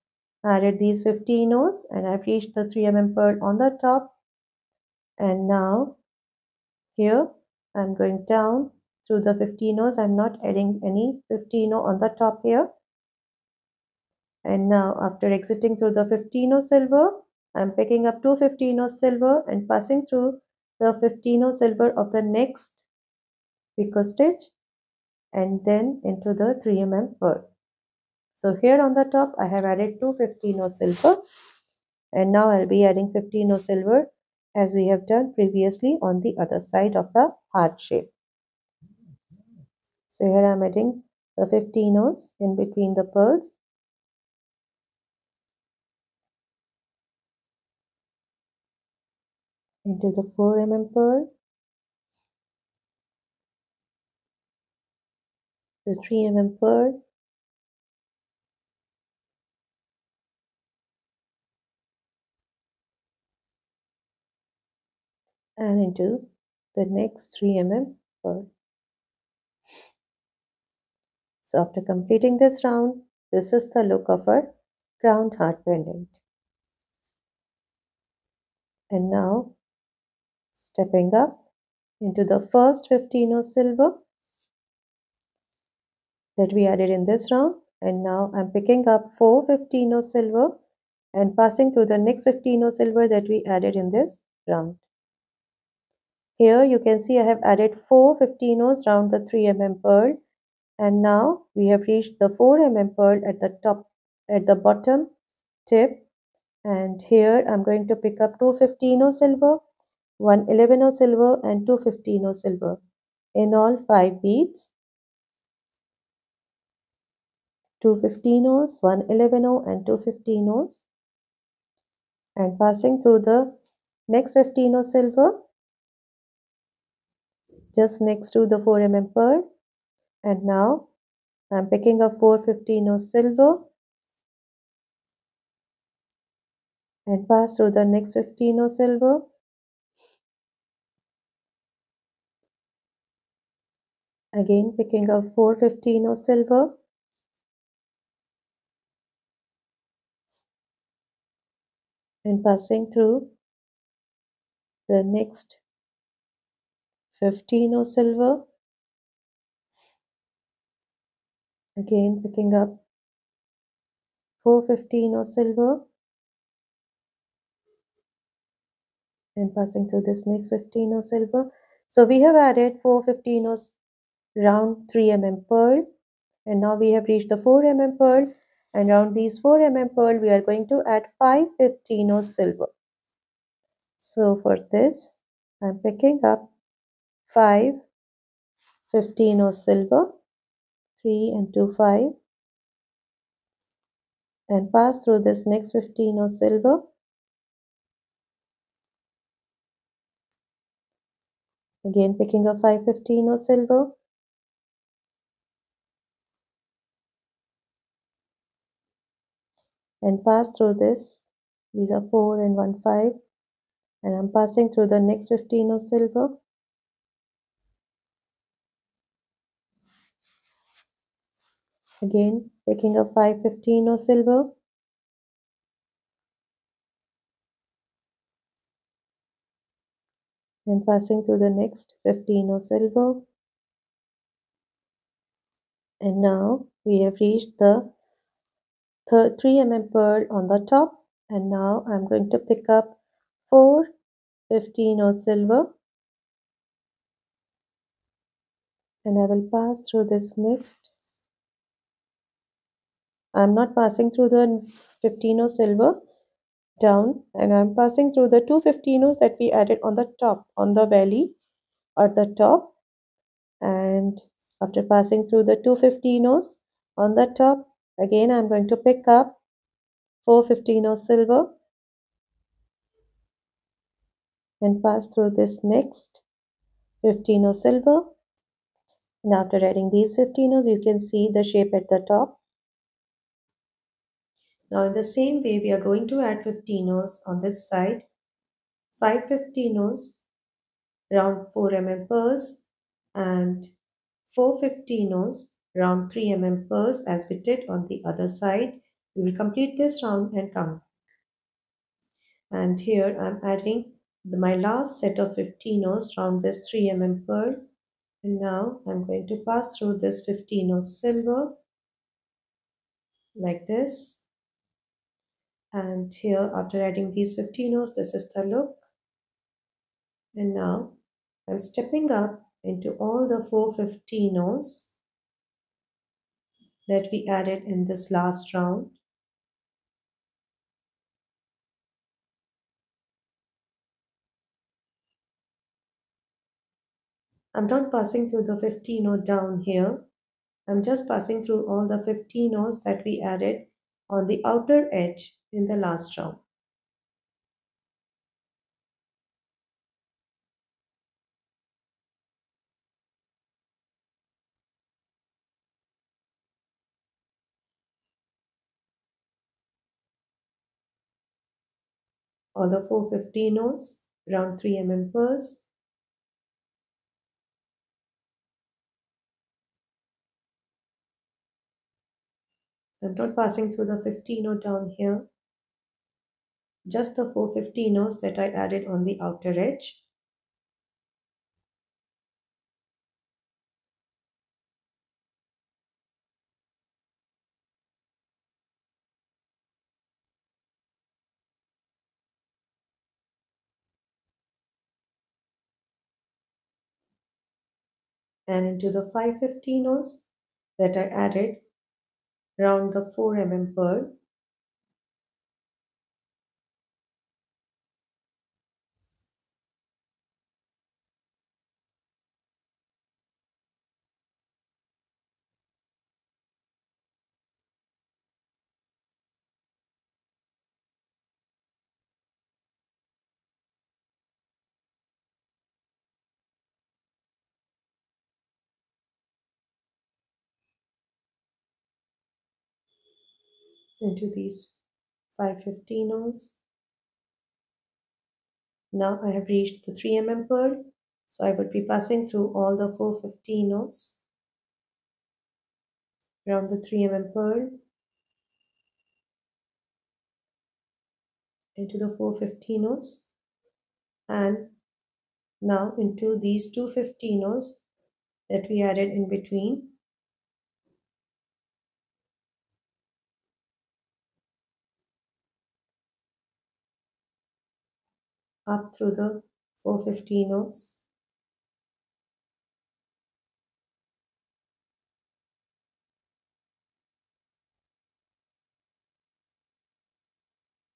added these 15 O's and I've reached the 3 mm pearl on the top, and now here I'm going down through the 15 O's. I'm not adding any 15 O on the top here. And now after exiting through the 15 O silver, I'm picking up 2 15 O silver and passing through the 15 O silver of the next picot stitch and then into the 3 mm pearl. So here on the top I have added 2 15 O silver, and now I'll be adding 15 O silver as we have done previously on the other side of the heart shape. So here I'm adding the 15 O's in between the pearls. Into the 4 mm pearl, the 3 mm pearl, and into the next 3 mm pearl. So after completing this round, this is the look of our crowned heart pendant. And now stepping up into the first 15 O silver that we added in this round, and now I'm picking up 4 15 O silver and passing through the next 15 O silver that we added in this round. Here you can see I have added 4 15 O's round the 3 mm pearl, and now we have reached the 4 mm pearl at the top, at the bottom tip, and here I'm going to pick up 2 15 O silver, 1 11 O silver and 2 15 O silver, in all 5 beads. 2 15 O's, 1 11 O and 2 15 O's, and passing through the next 15 O silver just next to the 4 mm pearl, and now I'm picking up 4 15 O silver and pass through the next 15 O silver, again picking up 4 15 O silver and passing through the next 15 O silver, again picking up 4 15 O silver and passing through this next 15 O silver. So we have added 4 15 O's round 3 mm pearl, and now we have reached the 4 mm pearl, and round these 4 mm pearl we are going to add 5 15 O's silver. So for this I'm picking up 5 15 O's silver, 3 and 2 5, and pass through this next 15 O's silver, again picking up 5 15 O's silver, and pass through this. These are 4 and 1 5, and I'm passing through the next 15 O's silver, again picking up 5 15 O's silver, and passing through the next 15 O's silver. And now we have reached the 3 mm pearl on the top, and now I'm going to pick up 4 15 O's silver, and I will pass through this next I'm not passing through the 15 silver down, and I'm passing through the 2 that we added on the top, on the belly or the top. And after passing through the 2 on the top, again I'm going to pick up 4 silver and pass through this next 15 silver. And after adding these 15 you can see the shape at the top. Now in the same way we are going to add 15 on this side, 5 15 round 4 pearls and 4 15 round 3 pearls as we did on the other side. We will complete this round and come. And here I'm adding my last set of 15 round this 3 pearl. And now I'm going to pass through this 15 silver like this. And here after adding these 15 this is the look. And now I'm stepping up into all the 4 15 that we added in this last round. I'm not passing through the 15 down here. I'm just passing through all the 15 that we added on the outer edge in the last round. All the 4 15 round 3 pearls. I'm not passing through the 15 down here. Just the 4 15 that I added on the outer edge. And into the 5 15 that I added round the 4 pearl. Into these 5 15 Now I have reached the 3 pearl, so I would be passing through all the 4 15 around the 3 pearl into the 4 15 and now into these 2 15 that we added in between. Up through the 4 15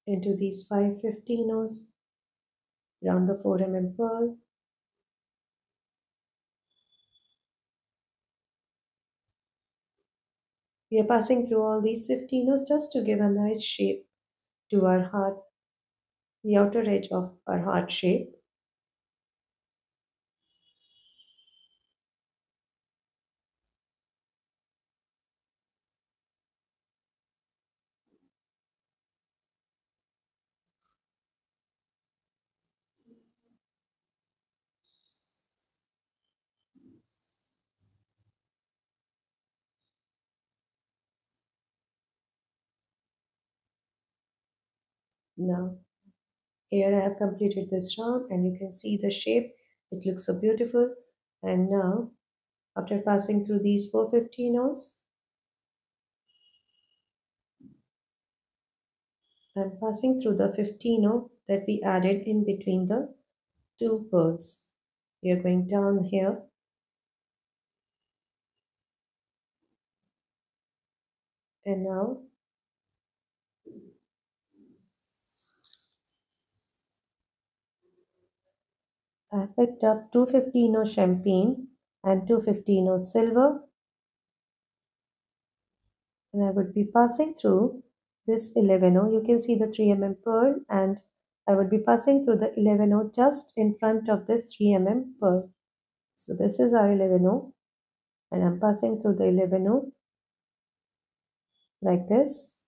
into these 5 15 around the 4 pearl. We are passing through all these 15 just to give a nice shape to our heart, the outer edge of our heart shape. Now here I have completed this round and you can see the shape. It looks so beautiful. And now after passing through these 4 15 and passing through the 15 that we added in between the two pearls. We are going down here and now I picked up 215 champagne and 215 silver, and I would be passing through this 11. You can see the 3 pearl, and I would be passing through the 11 just in front of this 3 pearl. So this is our 11, and I'm passing through the 11 like this,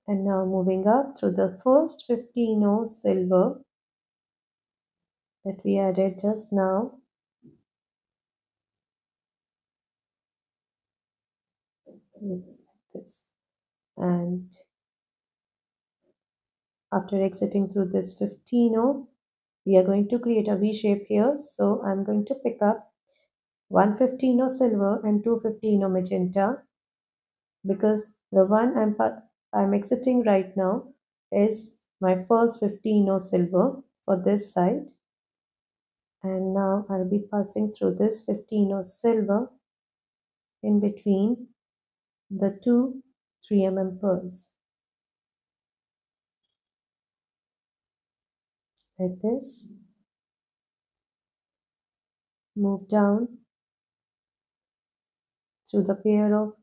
and now moving up through the first 15 silver that we added just now. It's like this, and after exiting through this 15, we are going to create a V shape here. So I'm going to pick up 115 silver and 215 magenta, because the one I'm exiting right now is my first 15 silver for this side, and now I'll be passing through this 15 silver in between the two 3 pearls like this. Move down through the pair of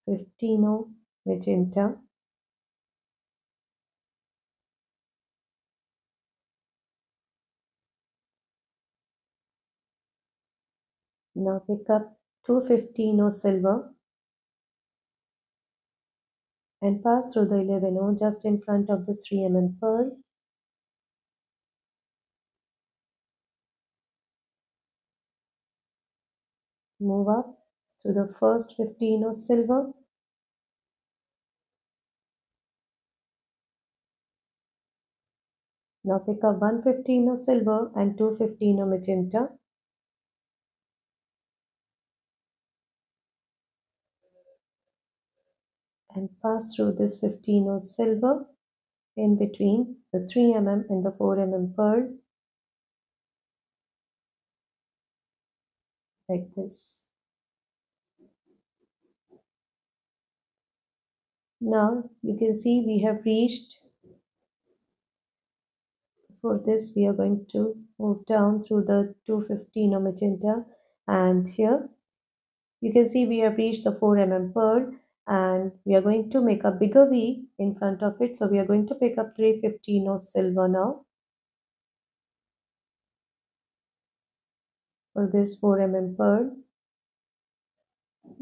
15 magenta. Now pick up 215 silver and pass through the 11 just in front of the 3 pearl. Move up through the first 15 silver. Now pick up 115 silver and 215 magenta. And pass through this 15 silver in between the 3 and the 4 pearl like this. Now you can see we have reached. For this we are going to move down through the 215 magenta, and here you can see we have reached the 4 pearl, and we are going to make a bigger V in front of it. So we are going to pick up 315 silver now for this 4 pearl.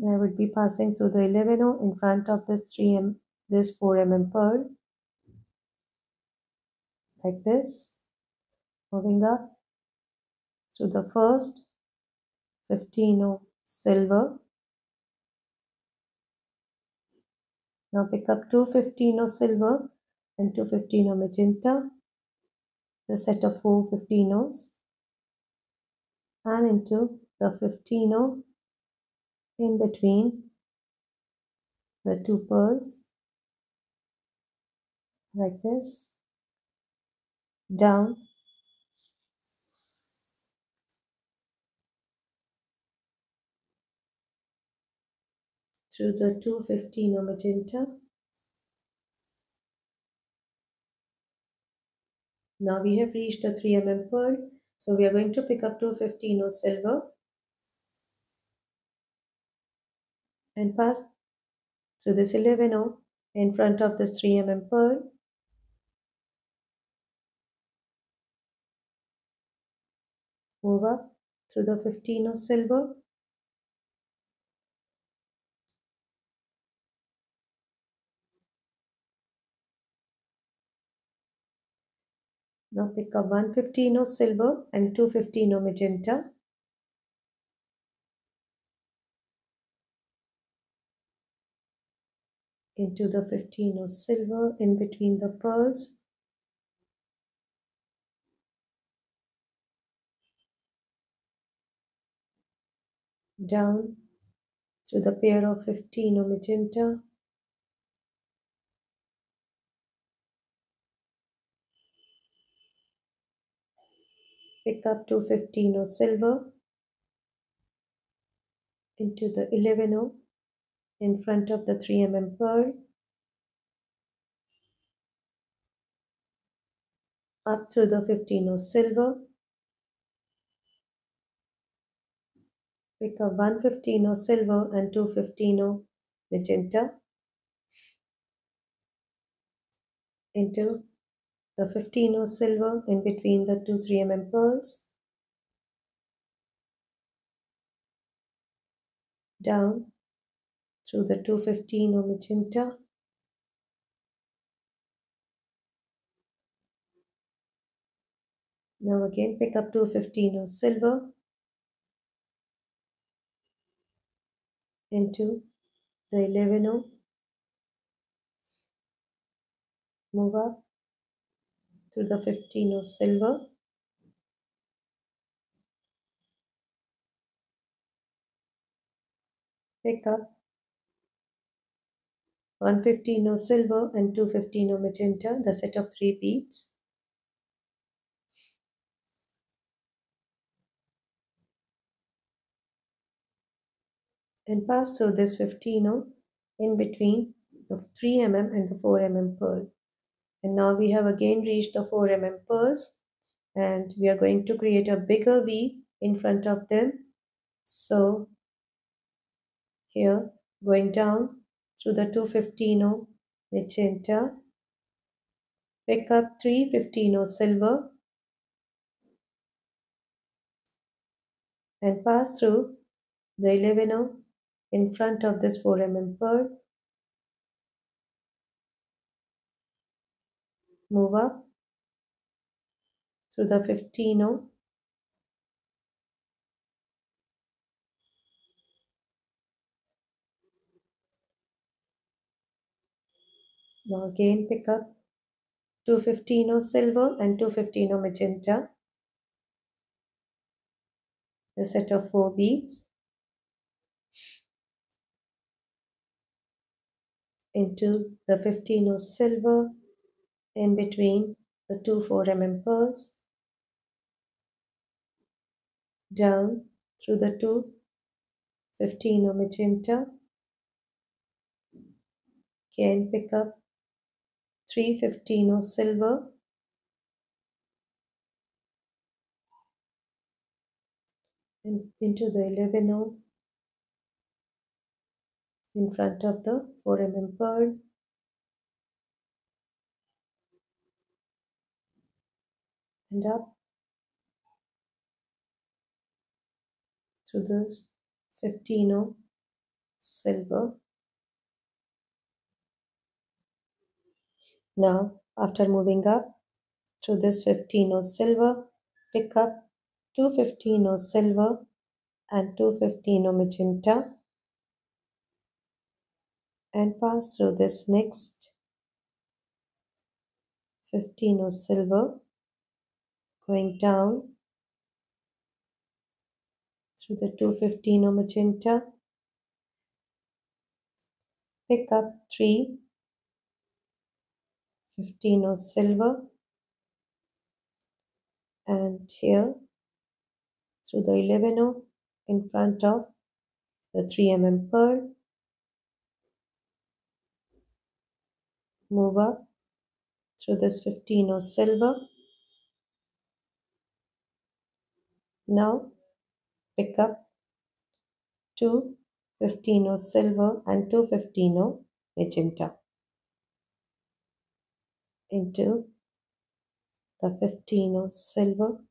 And I would be passing through the 11 in front of this 4 pearl like this, moving up to the first 15 silver. Now pick up 215 silver and 215 magenta, the set of 4 15s, and into the 15 in between the 2 pearls like this, down through the 215 magenta. Now we have reached the 3 pearl, so we are going to pick up 215 silver and pass through this 11 in front of this 3 pearl. Move up through the 15 silver. Now pick up 115 silver and 215 magenta. Into the 15 silver in between the pearls. Down to the pair of 15 magenta. Pick up to 15 silver into the 11 in front of the 3 pearl. Up through the 15 silver pick up 115 silver and 215 magenta into the 15 silver in between the two 3 pearls, down through the 215 magenta, now again pick up 215 silver into the 11, move up to the 15 silver, pick up 115 silver and 215 magenta, the set of 3 beads, and pass through this 15 in between the 3 and the 4 pearl. And now we have again reached the 4 pearls, and we are going to create a bigger V in front of them. So here, going down through the 215 magenta, pick up 315 silver and pass through the 11 in front of this 4 pearl, move up through the 15, now again pick up 215 silver and 215 magenta, the set of 4 beads, into the 15 silver in between the two 4 pearls, down through the two 15 magenta, again pick up 315 silver and into the 11 in front of the 4 pearl, and up through this 15 silver. Now after moving up through this 15 silver, pick up 215 silver and 215 magenta and pass through this next 15 silver, going down through the 215 magenta, pick up 315 silver, and here through the 11 in front of the 3 pearl, move up through this 15 silver. Now pick up 215 silver and 215 magenta into the 15 silver,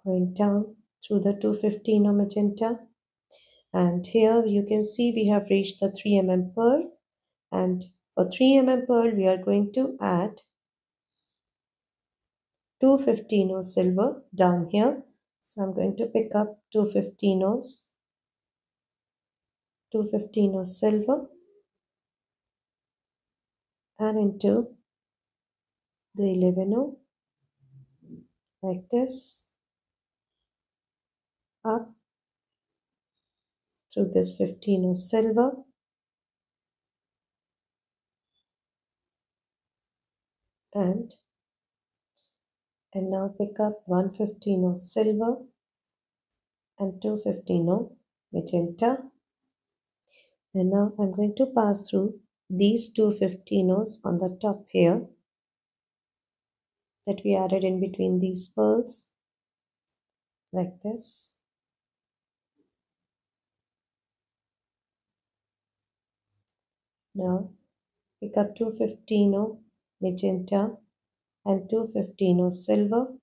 going down through the 215 magenta, and here you can see we have reached the 3 pearl, and for 3 pearl we are going to add 215 silver down here. So I'm going to pick up 215 silver and into the 11 like this, up through this 15 silver, and now pick up 115 silver and 215 magenta, and now I'm going to pass through these 215s on the top here that we added in between these pearls like this, Now pick up 215 magenta and 215 silver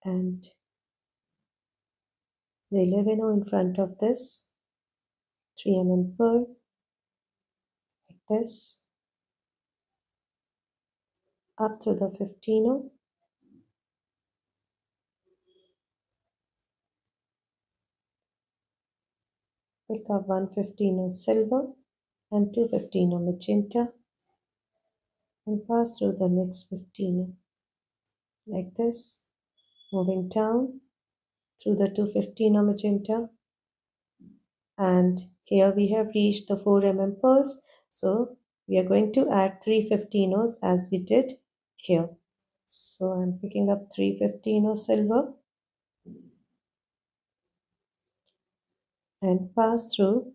and the 11 in front of this 3 pearl like this up to the 15, pick up 115 silver and 215 magenta and pass through the next 15 like this, moving down through the 215 magenta, and here we have reached the 4 pearls, so we are going to add 3 as we did here. So I'm picking up 3 silver and pass through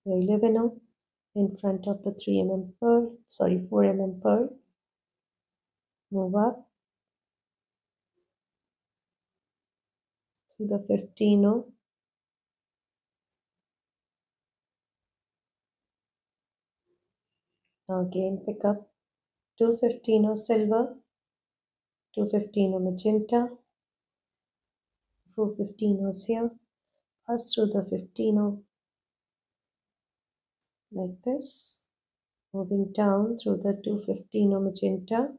the 11 in front of the 4 pearl, move up to the 15, now again pick up 215 silver, 215 magenta, 4 here, pass through the 15 like this, moving down through the 215 magenta,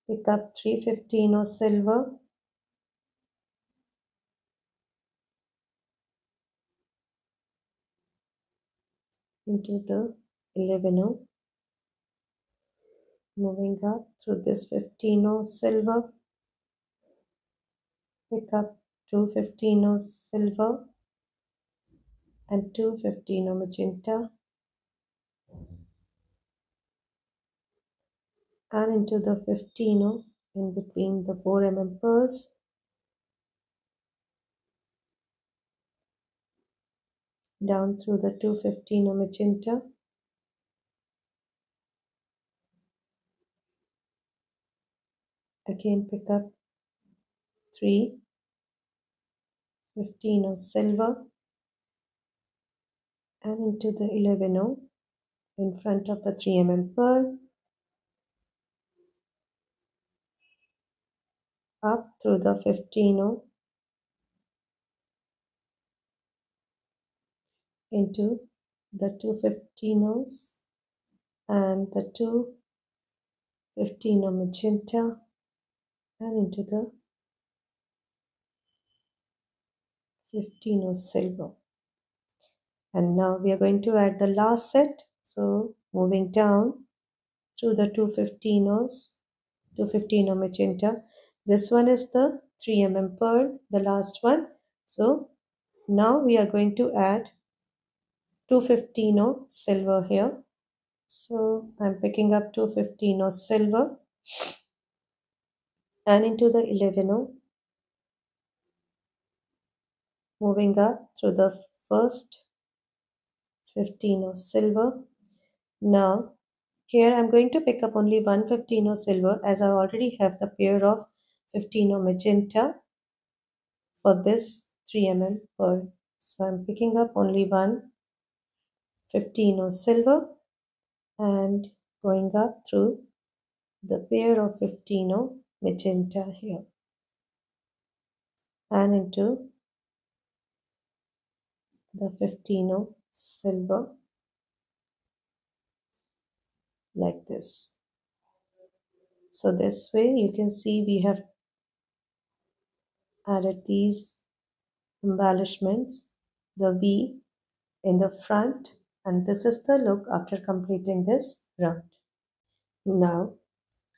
pick up 315 silver, into the 11, moving up through this 15 silver, pick up 215 silver and 215 magenta and into the 15 in between the 4 pearls, down through the 215 magenta, again pick up 315 silver and into the 11 in front of the 3 pearl, up through the 15 into the 215s and the 215 magenta and into the 15 silver. And now we are going to add the last set. So moving down through the 215s, 215 magenta. This one is the 3 pearl, the last one. So now we are going to add 215 silver here. So I'm picking up 215 silver and into the 11, moving up through the first 15 silver. Now here I'm going to pick up only 115 silver as I already have the pair of 15 magenta for this 3 pearl. So I'm picking up only 115 silver and going up through the pair of 15 magenta here and into the 15 silver like this. So this way you can see we have added these embellishments, the V in the front, and this is the look after completing this round. Now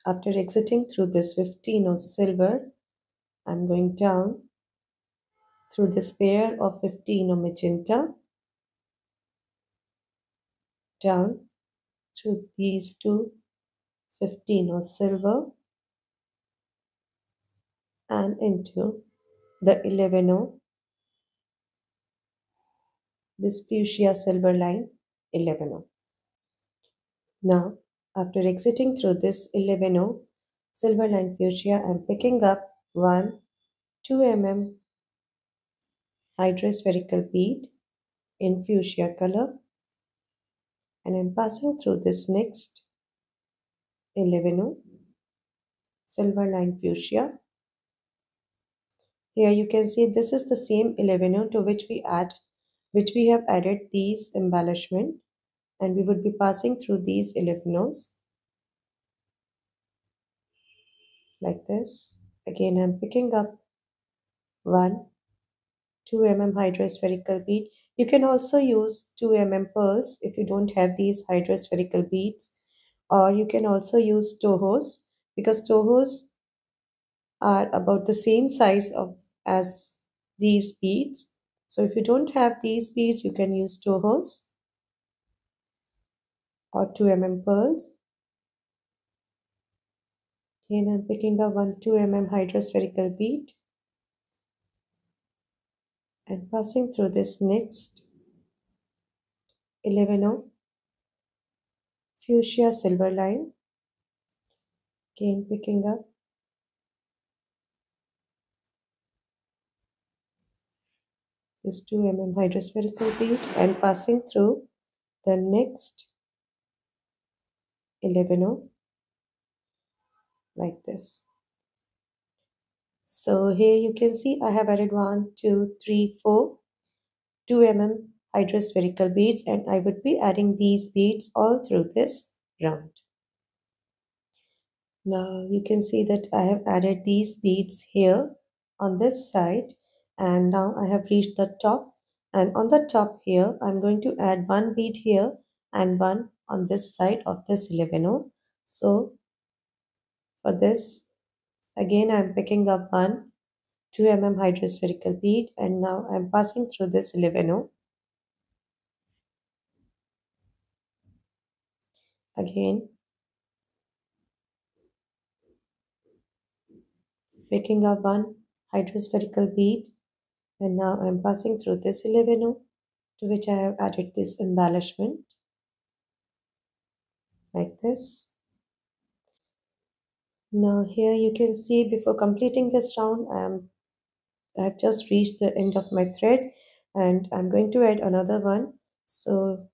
after exiting through this 15 of silver, I'm going down through this pair of 15 of magenta, down through these two 15 of silver and into the 11 of this fuchsia silver line 11 of. Now, after exiting through this 11O silver line fuchsia, I'm picking up one 2 mm hydrospherical bead in fuchsia color, and I'm passing through this next 11O silver line fuchsia. Here you can see this is the same 11O to which we have added these embellishment, and we would be passing through these 11Os like this. Again, I'm picking up one 2 mm hydrospherical bead. You can also use 2 mm pearls if you don't have these hydrospherical beads, or you can also use Tohos, because Tohos are about the same size of as these beads. So if you don't have these beads, you can use Tohos or 2 mm pearls. Again, I'm picking up one 2 mm hydrospherical bead and passing through this next 11O fuchsia silver line. Again, picking up this 2 mm hydrospherical bead and passing through the next 11O like this. So here you can see I have added 1, 2, 3, 4 2 mm hydrospherical beads, and I would be adding these beads all through this round. Now you can see that I have added these beads here on this side, and now I have reached the top, and on the top here I'm going to add one bead here and one on this side of this 11O. So for this again I'm picking up one 2 mm hydrospherical bead, and now I'm passing through this 11O. Again picking up one hydrospherical bead, and now I'm passing through this 11O to which I have added this embellishment like this. Now here you can see before completing this round I have just reached the end of my thread, and I'm going to add another one. So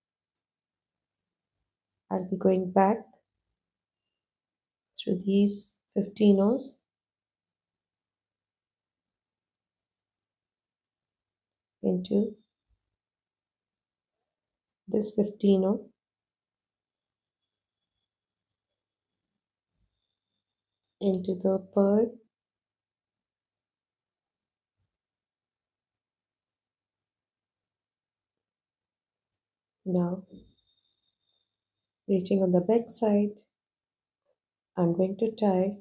I'll be going back through these 15 O's into this 15 O, into the pearl, now reaching on the back side. I'm going to tie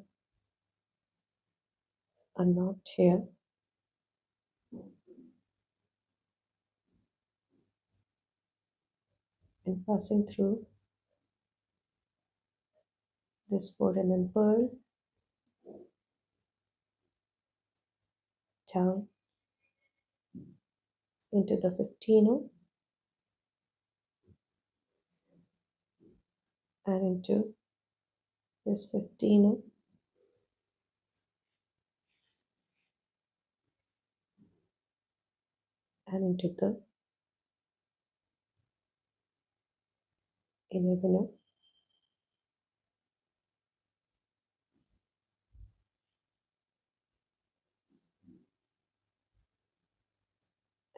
a knot here and passing through this 4 mm pearl down into the 15 O and into this 15 O and into the 11 O.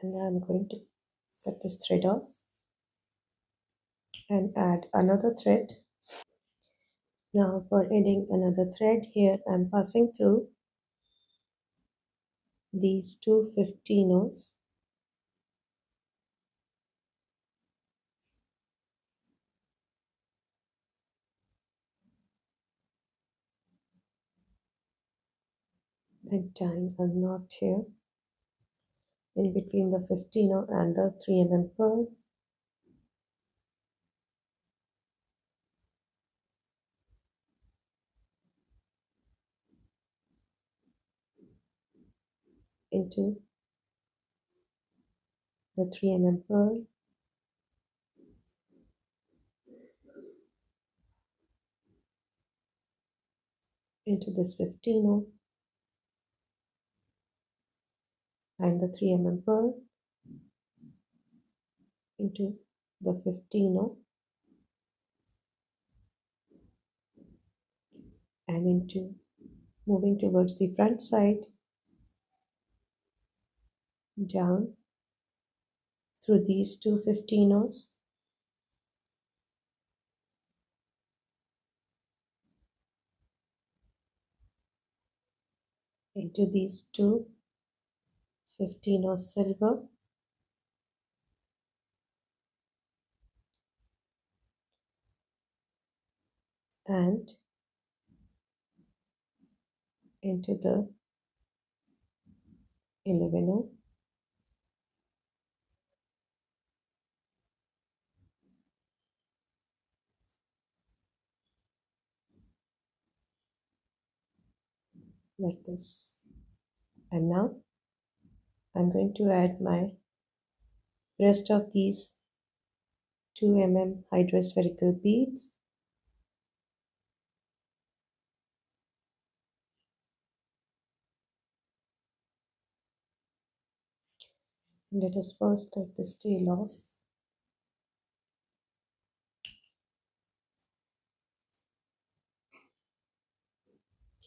And now I'm going to cut this thread off and add another thread. Now for adding another thread, here I'm passing through these two 15 O's and tying a knot here in between the 15 O and the 3 mm pearl. Into the 3 mm pearl into this 15 and the 3 pearl into the 15 and into moving towards the front side down through these two 15s into these two 15 silver and into the 11 like this. And now I'm going to add my rest of these 2 hydrospherical beads. Let us first cut this tail off.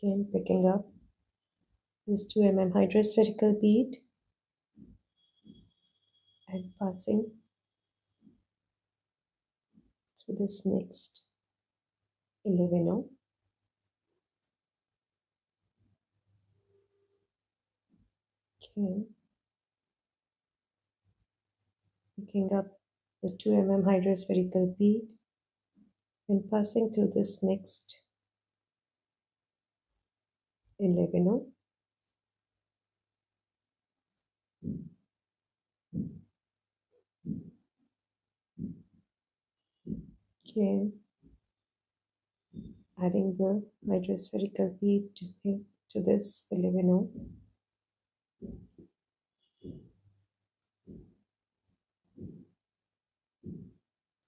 Again, picking up this 2 hydrospherical bead and passing through this next 11 again, picking up the 2 hydrospherical bead and passing through this next 11 again, adding the hydrospherical bead to this 11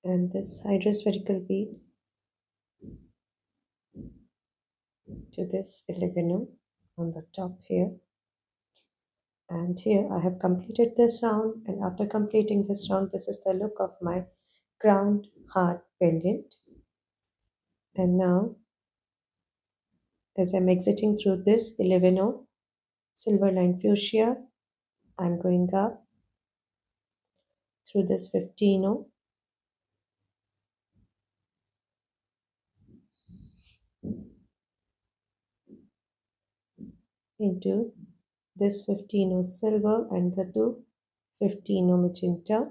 and this hydrospherical bead to this 11 on the top here. And here I have completed this round, and after completing this round, this is the look of my crowned heart pendant. And now, as I'm exiting through this 11 silver line fuchsia, I'm going up through this 15 into this 15 silver and the two 15 magenta,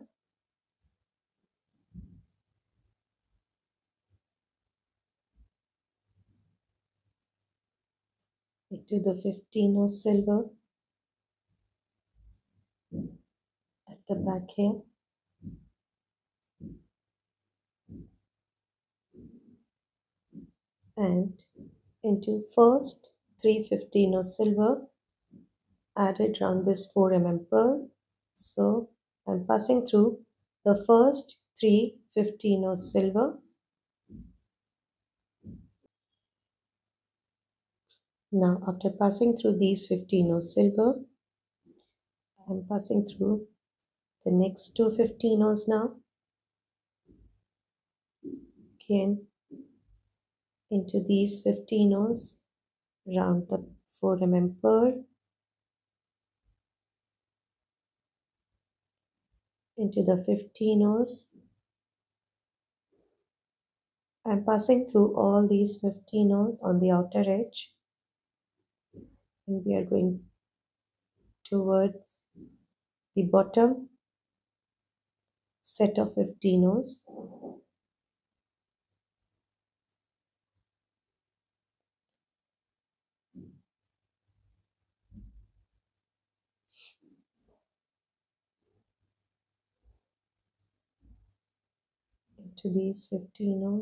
into the 15 silver at the back here, and into first 3 silver added round this 4 pearl. So I'm passing through the first 3 silver. Now after passing through these 15 silver, I'm passing through the next two 15 now. Again into these 15 round the 4 pearl, into the 15 I'm passing through all these 15 on the outer edge, and we are going towards the bottom set of 15 into these 15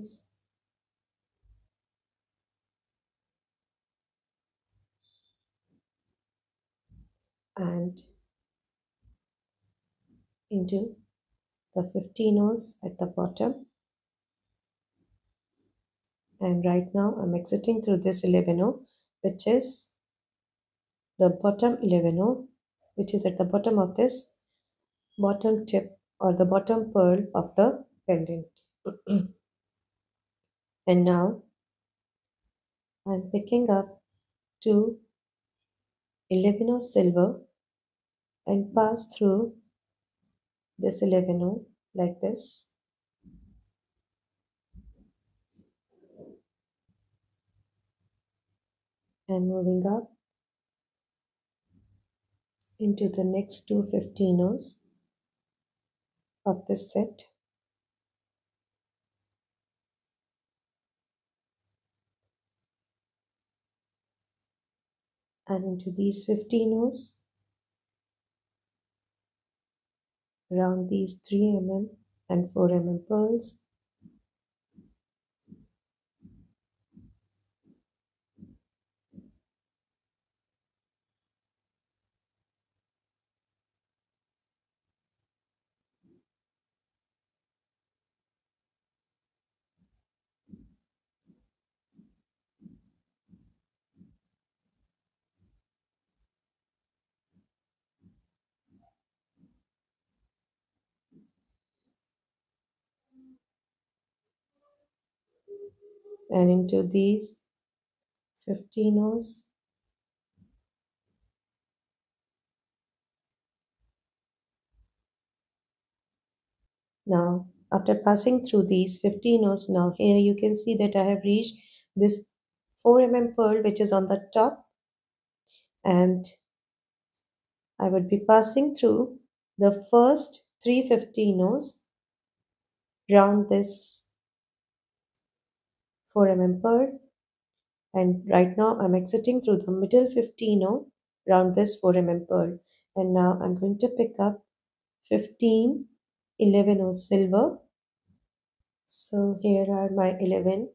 and into the 15 at the bottom, And right now I'm exiting through this 11O, which is the bottom 11O, which is at the bottom of this bottom tip or the bottom pearl of the pendant. And now I'm picking up two 11O silver and pass through this 11O like this, and moving up into the next two 15Os of this set, and into these 15Os around these 3 and 4 pearls, and into these 15Os. Now, after passing through these 15Os, now here you can see that I have reached this 4 pearl which is on the top, and I would be passing through the first three 15Os round this 4 pearl, and right now I'm exiting through the middle 15O round this 4 pearl, and now I'm going to pick up 15 11O silver. So here are my 15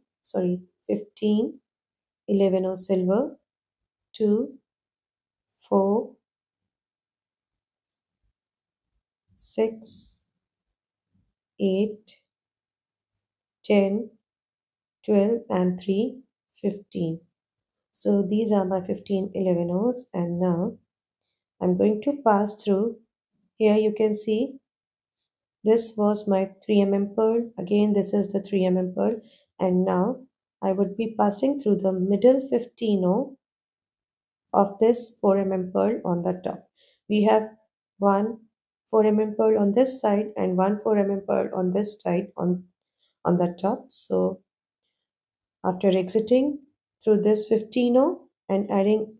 11O silver, 2 4 6 8 10 12 and 3 15. So these are my 15 11Os, and now I'm going to pass through. Here you can see this was my 3 pearl. Again, this is the 3 pearl, and now I would be passing through the middle 15O of this 4 pearl on the top. We have one 4 pearl on this side and one 4 pearl on this side on the top. So after exiting through this 15O and adding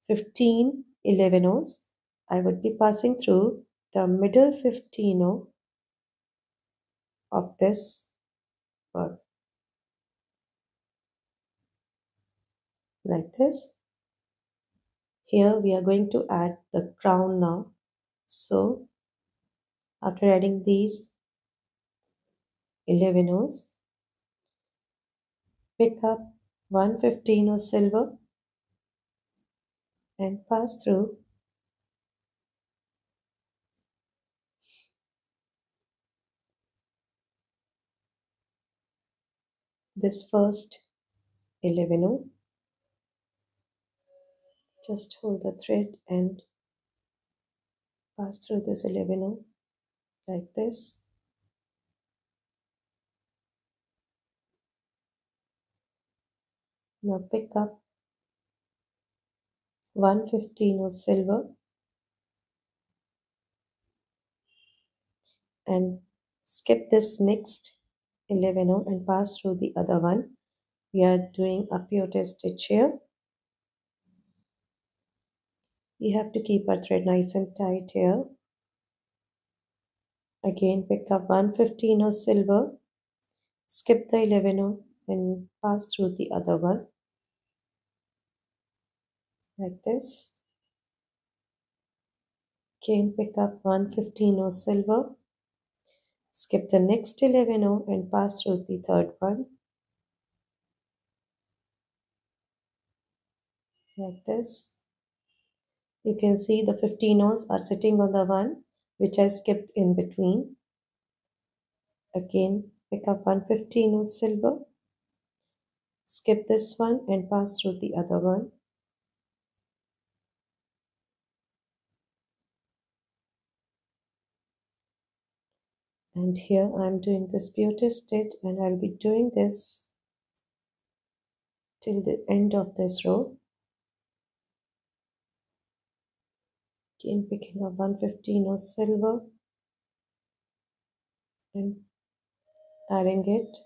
15 11Os, I would be passing through the middle 15O of this pearl like this. Here we are going to add the crown now. So after adding these 11Os, pick up 115 of silver and pass through this first 11O. Just hold the thread and pass through this 11O like this. Now pick up 115 of silver and skip this next 11O and pass through the other one. We are doing a peyote stitch here. We have to keep our thread nice and tight here. Again, pick up 115 of silver, skip the 11O and pass through the other one like this. Again, pick up 115 of silver, skip the next 11O and pass through the third one like this. You can see the 15Os are sitting on the one which I skipped in between. Again, pick up 115 of silver, skip this one and pass through the other one. And here I'm doing this beauty stitch, and I'll be doing this till the end of this row. Again picking up 115 of silver and adding it,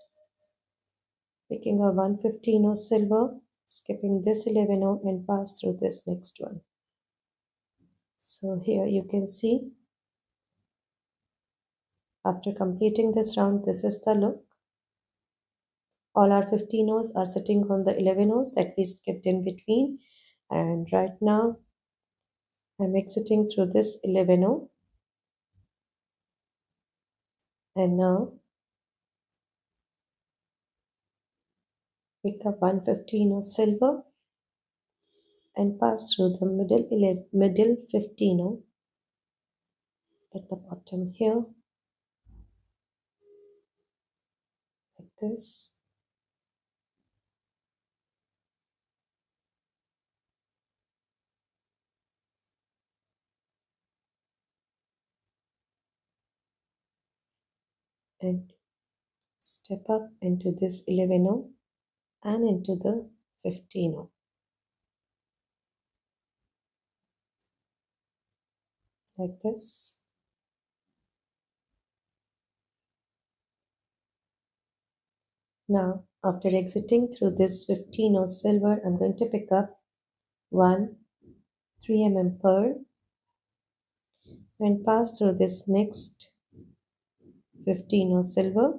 picking up 115 of silver, skipping this 11 and pass through this next one. So here you can see, after completing this round, this is the look. All our 15 O's are sitting on the 11 O's that we skipped in between, and right now I'm exiting through this 11 O, and now pick up 115 O silver and pass through the middle 15 O at the bottom here, like this. And step up into this 11 O and into the 15 O, like this. Now, after exiting through this 15 O silver, I'm going to pick up 1 3 mm pearl and pass through this next 15 O silver.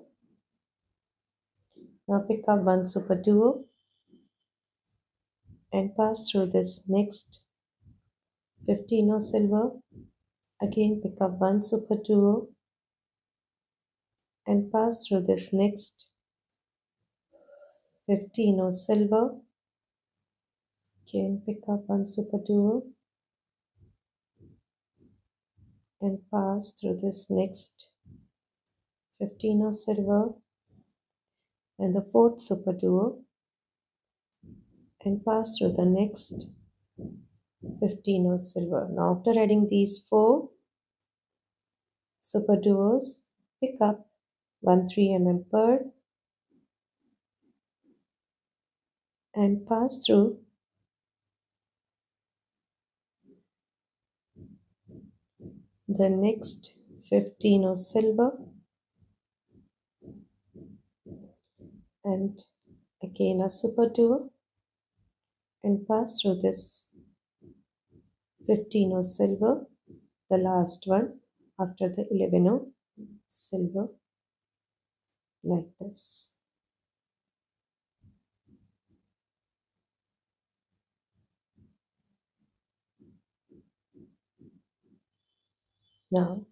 Now pick up 1 super duo and pass through this next 15 O silver. Again pick up 1 super duo and pass through this next 15 O silver. Again pick up 1 super duo and pass through this next 15 O silver and the fourth super duo and pass through the next 15 O silver. Now after adding these 4 super duos, pick up 1 3 mm pearl and pass through the next 15 of silver and again a super duo and pass through this 15 of silver, the last one after the 11 of silver, like this. Now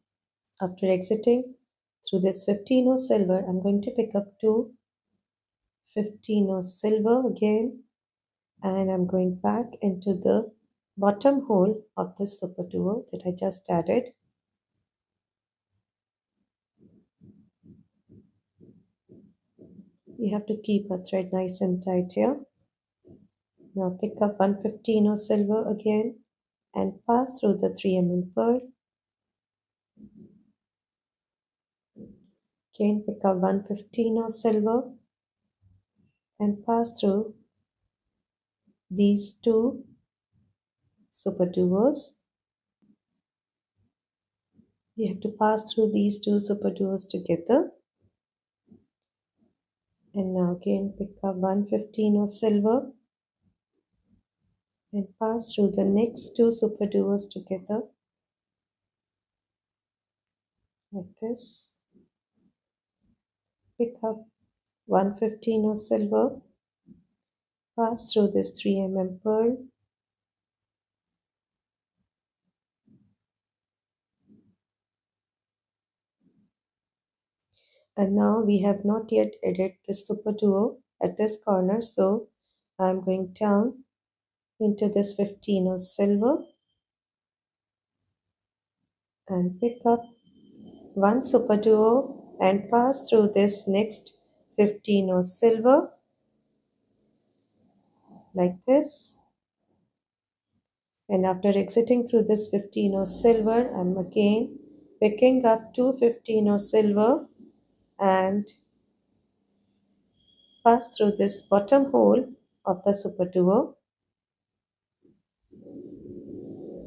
after exiting through this 15 of silver, I'm going to pick up 2 15 of silver again, and I'm going back into the bottom hole of this super duo that I just added. You have to keep a thread nice and tight here. Now pick up 115 of silver again and pass through the 3 mm pearl. Again pick up 115 of silver and pass through these 2 super duos. You have to pass through these 2 super duos together. And now again pick up 115 of silver and pass through the next 2 super duos together, like this. Pick up 115 of silver, pass through this 3 mm pearl, and now we have not yet added this super duo at this corner, so I'm going down into this 15 of silver and pick up 1 super duo and pass through this next 15 of silver like this. And after exiting through this 15 of silver, I'm again picking up two 15 of silver and pass through this bottom hole of the super duo.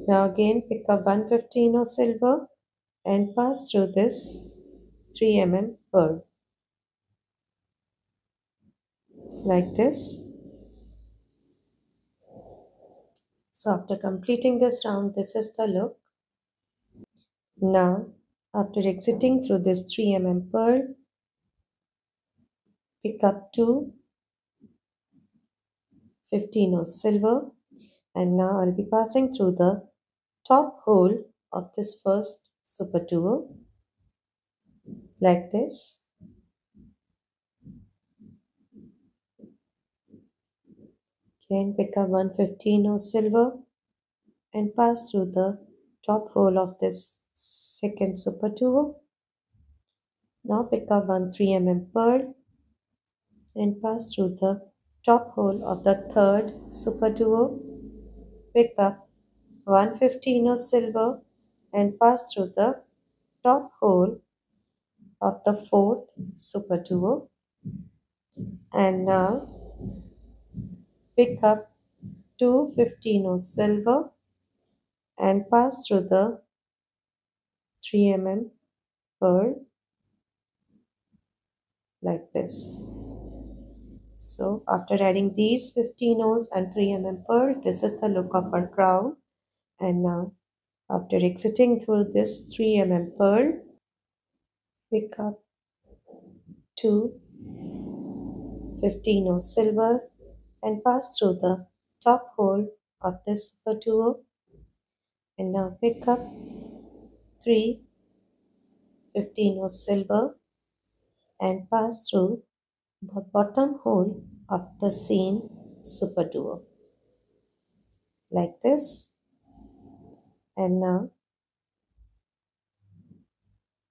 Now again pick up 115 of silver and pass through this 3 mm pearl like this. So after completing this round, this is the look. Now after exiting through this 3 mm pearl, pick up two 15 of silver, and now I'll be passing through the top hole of this first super duo like this. Again pick up 115 of silver and pass through the top hole of this second super duo. Now pick up one 3 mm pearl and pass through the top hole of the third super duo. Pick up 115 of silver and pass through the top hole of the fourth super duo. And now pick up two 15 of silver and pass through the 3 mm pearl like this. So after adding these 15 O's and 3 mm pearl, this is the look of our crown. And now after exiting through this 3 mm pearl, pick up two 15 O's silver and pass through the top hole of this super duo. And now pick up three 15 O's silver and pass through the bottom hole of the same super duo like this. And now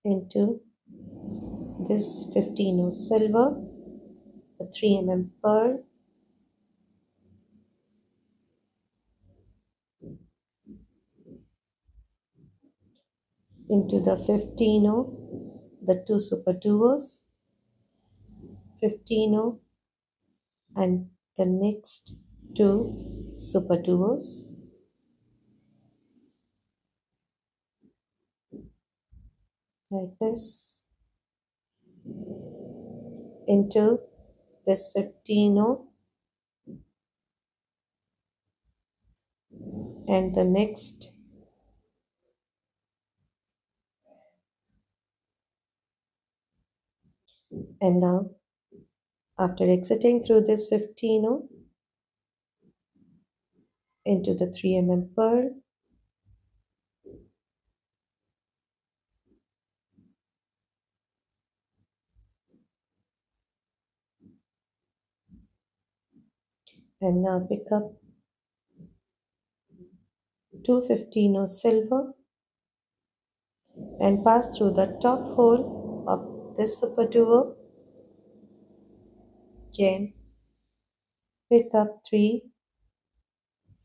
into this 15 of silver, the 3 mm pearl, into the 15 of the two super duos, 15 of and the next two super duos, like this, into this 15 of and the next and now after exiting through this 15 of into the 3 mm pearl, and now pick up two 15 of silver and pass through the top hole of this super duo. Again pick up three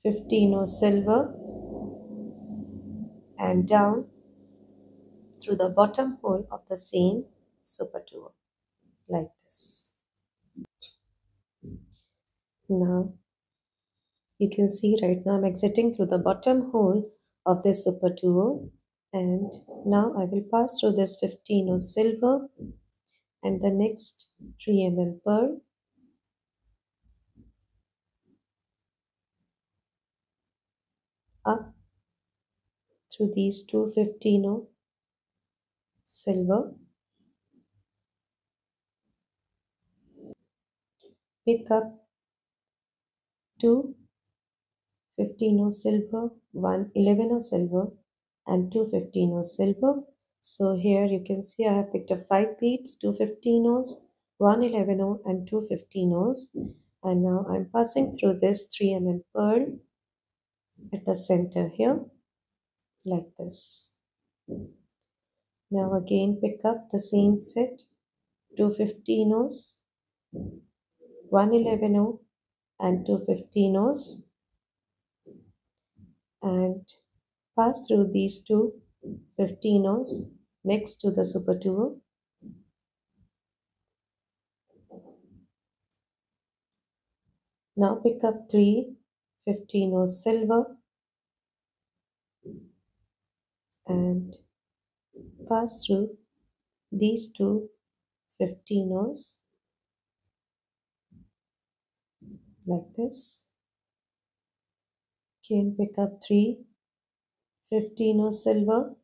15 of silver and down through the bottom hole of the same super duo like this. Now you can see right now I'm exiting through the bottom hole of this super duo, and now I will pass through this 15 of silver and the next 3 mm pearl, up through these two 15 of silver, pick up two 15 of silver, one 11 of silver, and two 15 of silver. So here you can see I have picked up 5 beads, two 15 O's, one 11 O, and two 15 O's. And now I'm passing through this 3 mm pearl at the center here, like this. Now again pick up the same set, two 15 O's, one 11 O, and 2 15-ohs and pass through these two 15-ohs next to the super 2. Now pick up 3 15-ohs silver and pass through these two 15-ohs like this. Again pick up 3 15-oh silver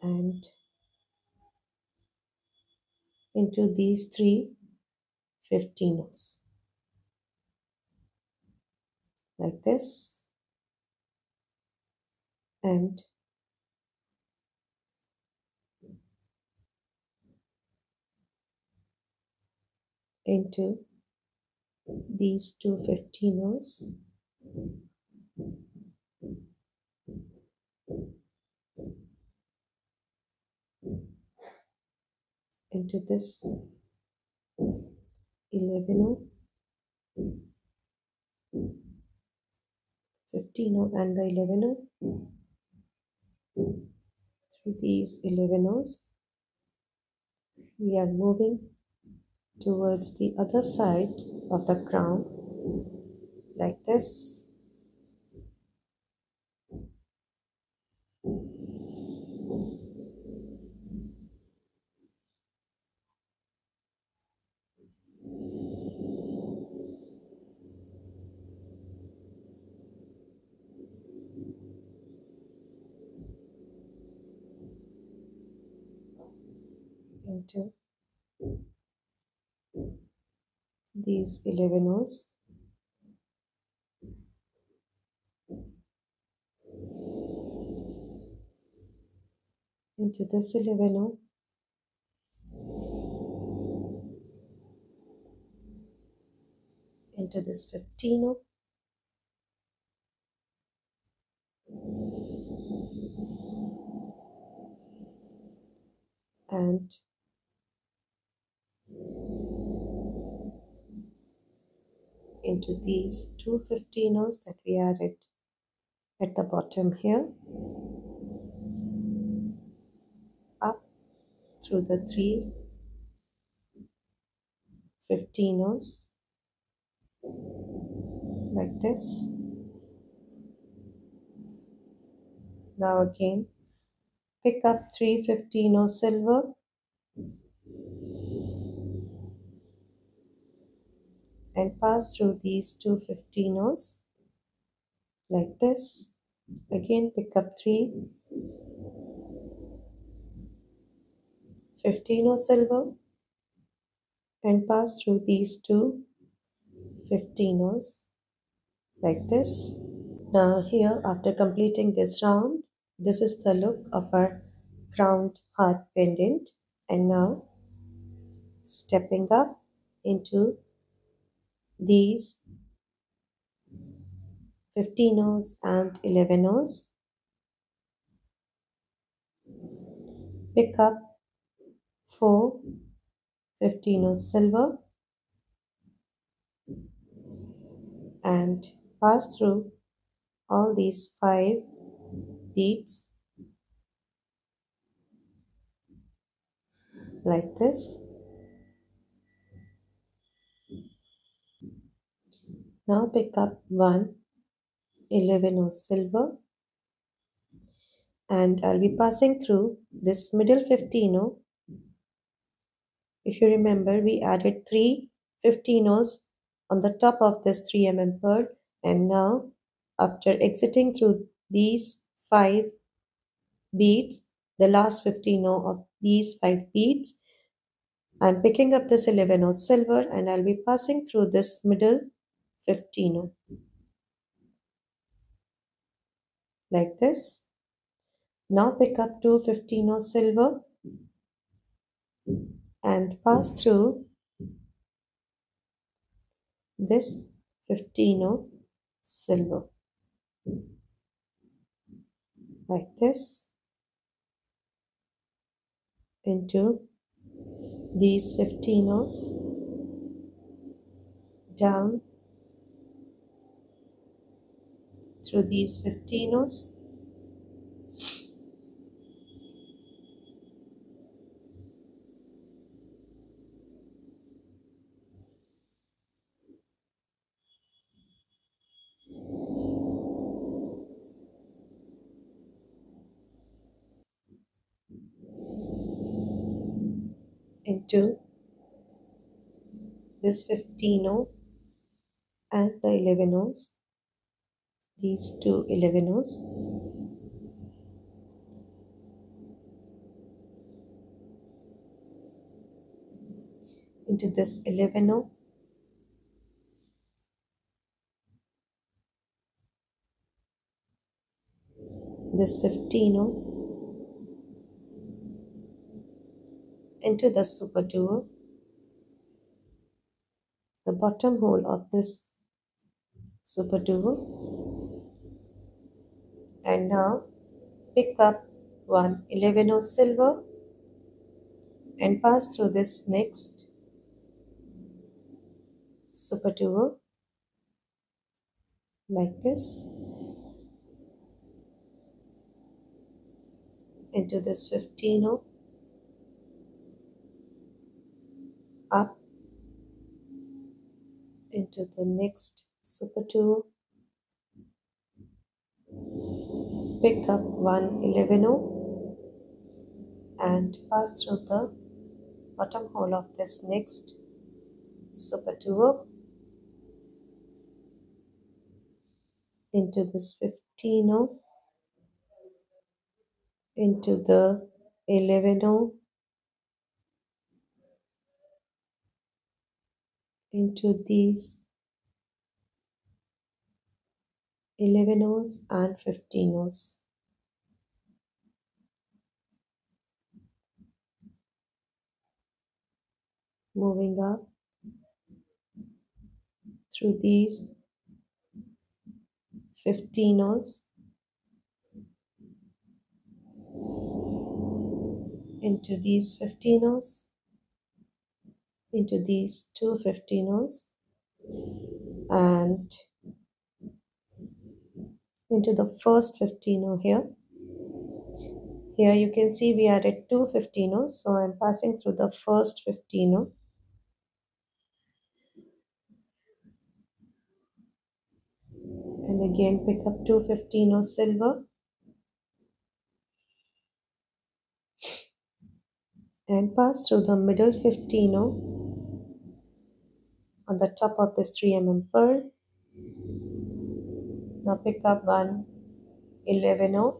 and into these 3 15-ohs like this and into these two 15-ohs into this 11-oh 15-oh and the 11-oh through these 11-ohs. We are moving towards the other side of the crown like this. Into these 11-ohs into this 11-oh into this 15-oh and into these two 15-ohs that we added at the bottom here, up through the 3 15-ohs like this. Now again pick up 3 15-oh silver and pass through these two 15-ohs like this. Again pick up 3 15-oh silver and pass through these two 15-ohs like this. Now here, after completing this round, this is the look of our crowned heart pendant. And now stepping up into these 15-ohs and 11-ohs, pick up 4 15-ohs silver and pass through all these 5 beads like this. Now pick up 1 11-oh silver and I'll be passing through this middle 15-oh. If you remember, we added 3 15-ohs on the top of this 3 pearl, and now after exiting through these 5 beads, the last 15-oh of these 5 beads, I'm picking up this 11-oh silver and I'll be passing through this middle 15-oh like this. Now pick up 2 15-oh silver and pass through this 15-oh silver like this into these 15-ohs down through these 15 into this 15 and the 11 these two 11 into this 11 this 15 into the super duo, the bottom hole of this super duo, and now pick up one 11 silver and pass through this next super duo like this into this 15 up into the next super duo, pick up one 11 and pass through the bottom hole of this next super duo into this 15 into the 11 into these 11 and 15 moving up through these 15 into these 15 into these two 15 and into the first 15 here. Here you can see we added two 15 so I'm passing through the first 15 and again pick up two 15 silver and pass through the middle 15 on the top of this 3 pearl. Now pick up one 11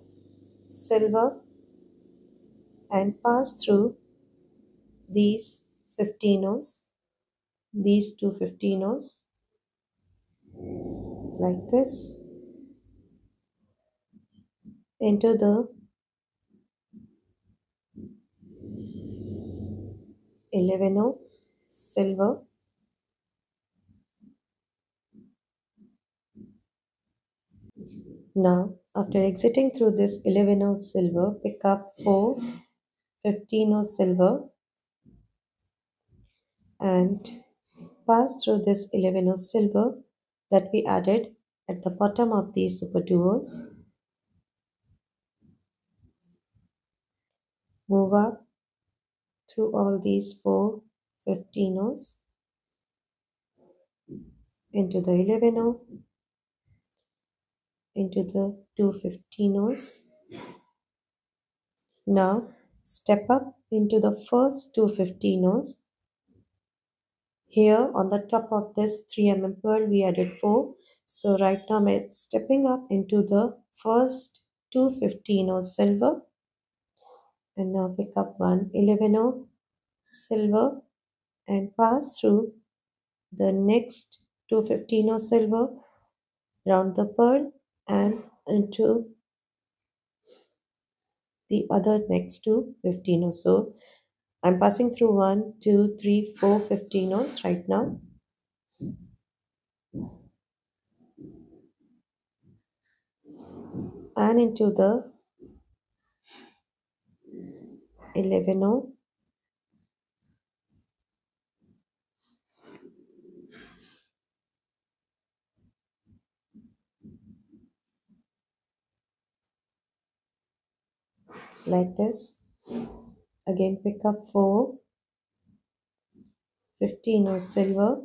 silver and pass through these 15 these two 15 like this into the 11 silver. Now after exiting through this 11 silver, pick up four 15 silver and pass through this 11 silver that we added at the bottom of these super duos. Move up through all these four 15 into the 11 into the two 15 Now step up into the first two 15 Here on the top of this 3 pearl we added 4. So right now I'm stepping up into the first two 15 silver and now pick up one 11 silver and pass through the next two 15 silver round the pearl and into the other next two 15 so I'm passing through 1 2 3 4 15 right now and into the 11 like this. Again pick up 4 15 of silver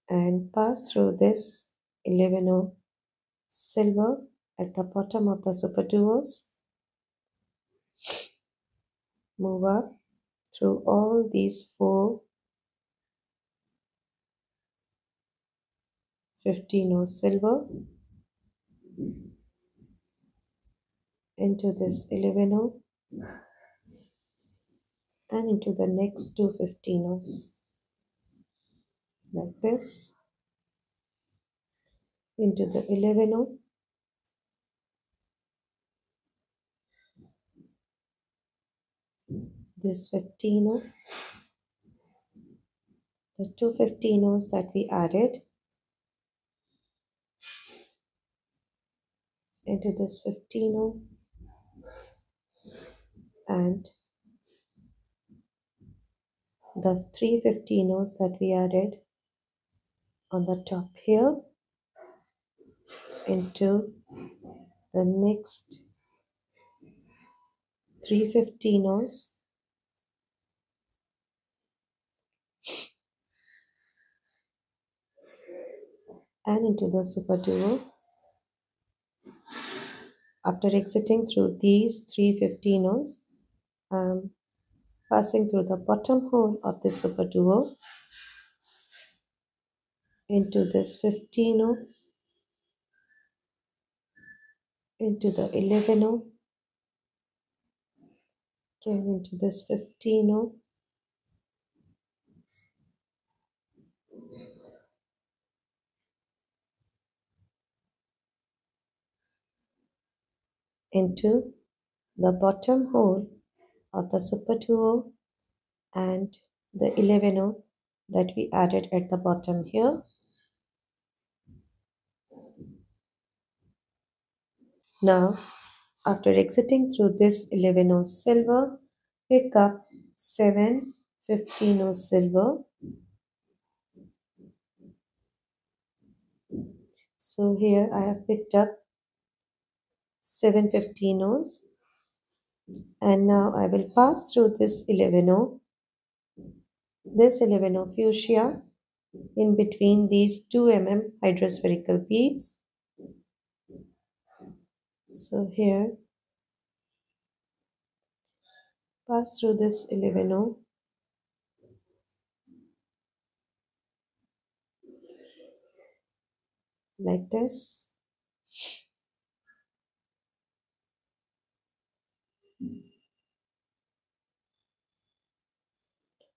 and pass through this 11 of silver at the bottom of the super duos. Move up through all these 4 15 of silver into this 11 of and into the next 2 15 ohs like this, into the 11 of, this 15 of, the 2 15 ohs that we added into this 15 of and the 3 15 ohs that we added on the top here into the next 3 15 ohs and into the super duo. After exiting through these 3 15 ohs, passing through the bottom hole of this super duo into this 15 ohm, into the 11 ohm, again into this 15 ohm, into the bottom hole of the super duo and the 11 ohm that we added at the bottom here. Now, after exiting through this 11 ohm silver, pick up 7 15 ohm silver. So here I have picked up 7 15 ohs and now I will pass through this 11 ohm, this 11 ohm fuchsia in between these 2 hydrospherical beads. So here pass through this 11 ohm like this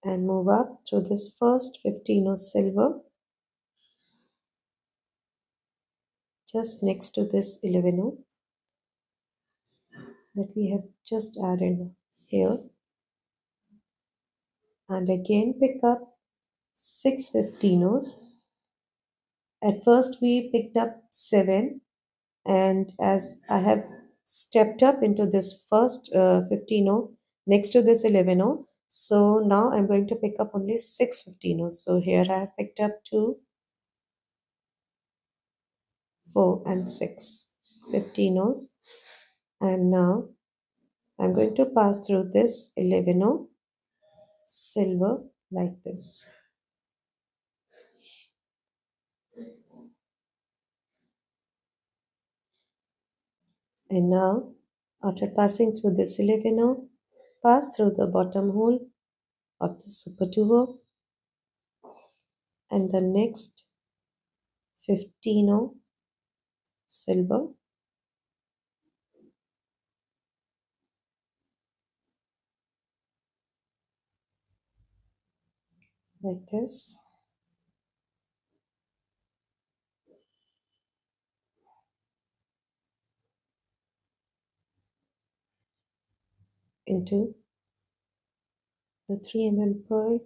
and move up through this first 15 ohm silver just next to this 11 ohm that we have just added here, and again pick up 6 15 ohs. At first we picked up 7, and as I have stepped up into this first 15 ohm next to this 11 ohm, so now I'm going to pick up only 6 15 ohs. So here I have picked up 2 4 and 6 15 ohs, and now I'm going to pass through this 11 ohm silver like this. And now, after passing through this 11 ohm, pass through the bottom hole of the super duo and the next 15 ohm silver like this, into the 3 pearl,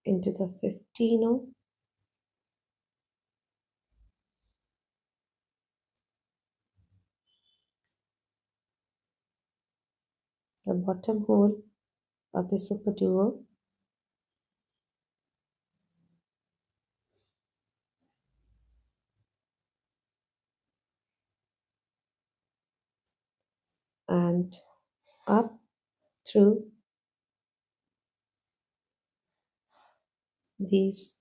into the 15 ohm, the bottom hole of the super duo. And up through these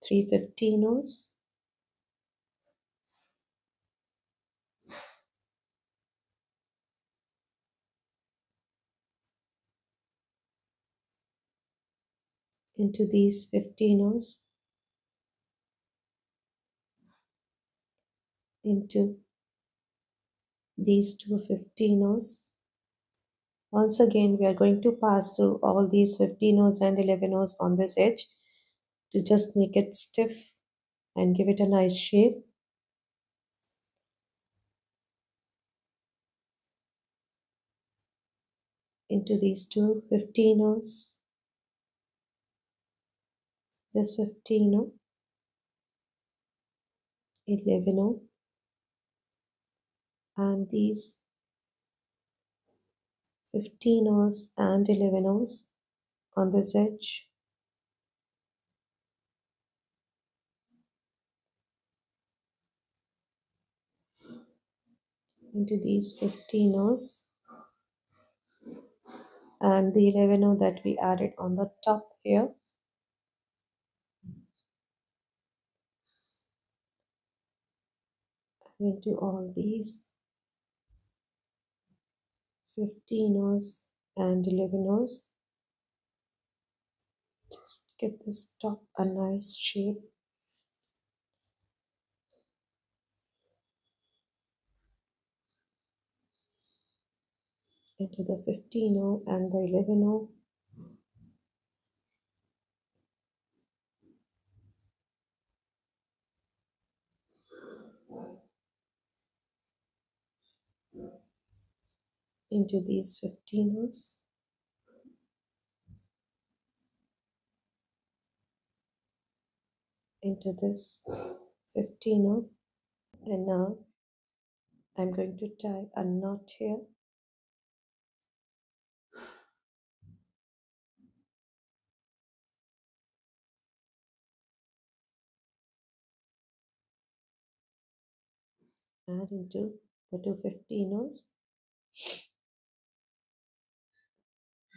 315s into these 15s into these two 15s. Once again, we are going to pass through all these 15 and 11 on this edge to just make it stiff and give it a nice shape. Into these two 15s, this 15, 11, and these 15s and 11s on this edge. Into these 15s and the 11 that we added on the top here. Into all these 15s and 11s. Just give this top a nice shape. Into the 15 and the 11. Into these 15s. Into this 15. And now I'm going to tie a knot here. Add into the two 15s.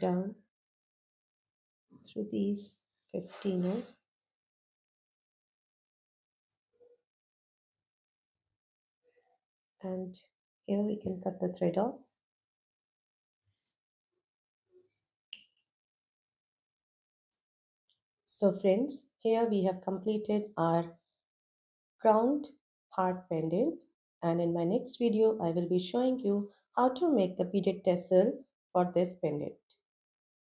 Down through these 15s. And here we can cut the thread off. So friends, here we have completed our crowned heart pendant, and in my next video I will be showing you how to make the beaded tassel for this pendant.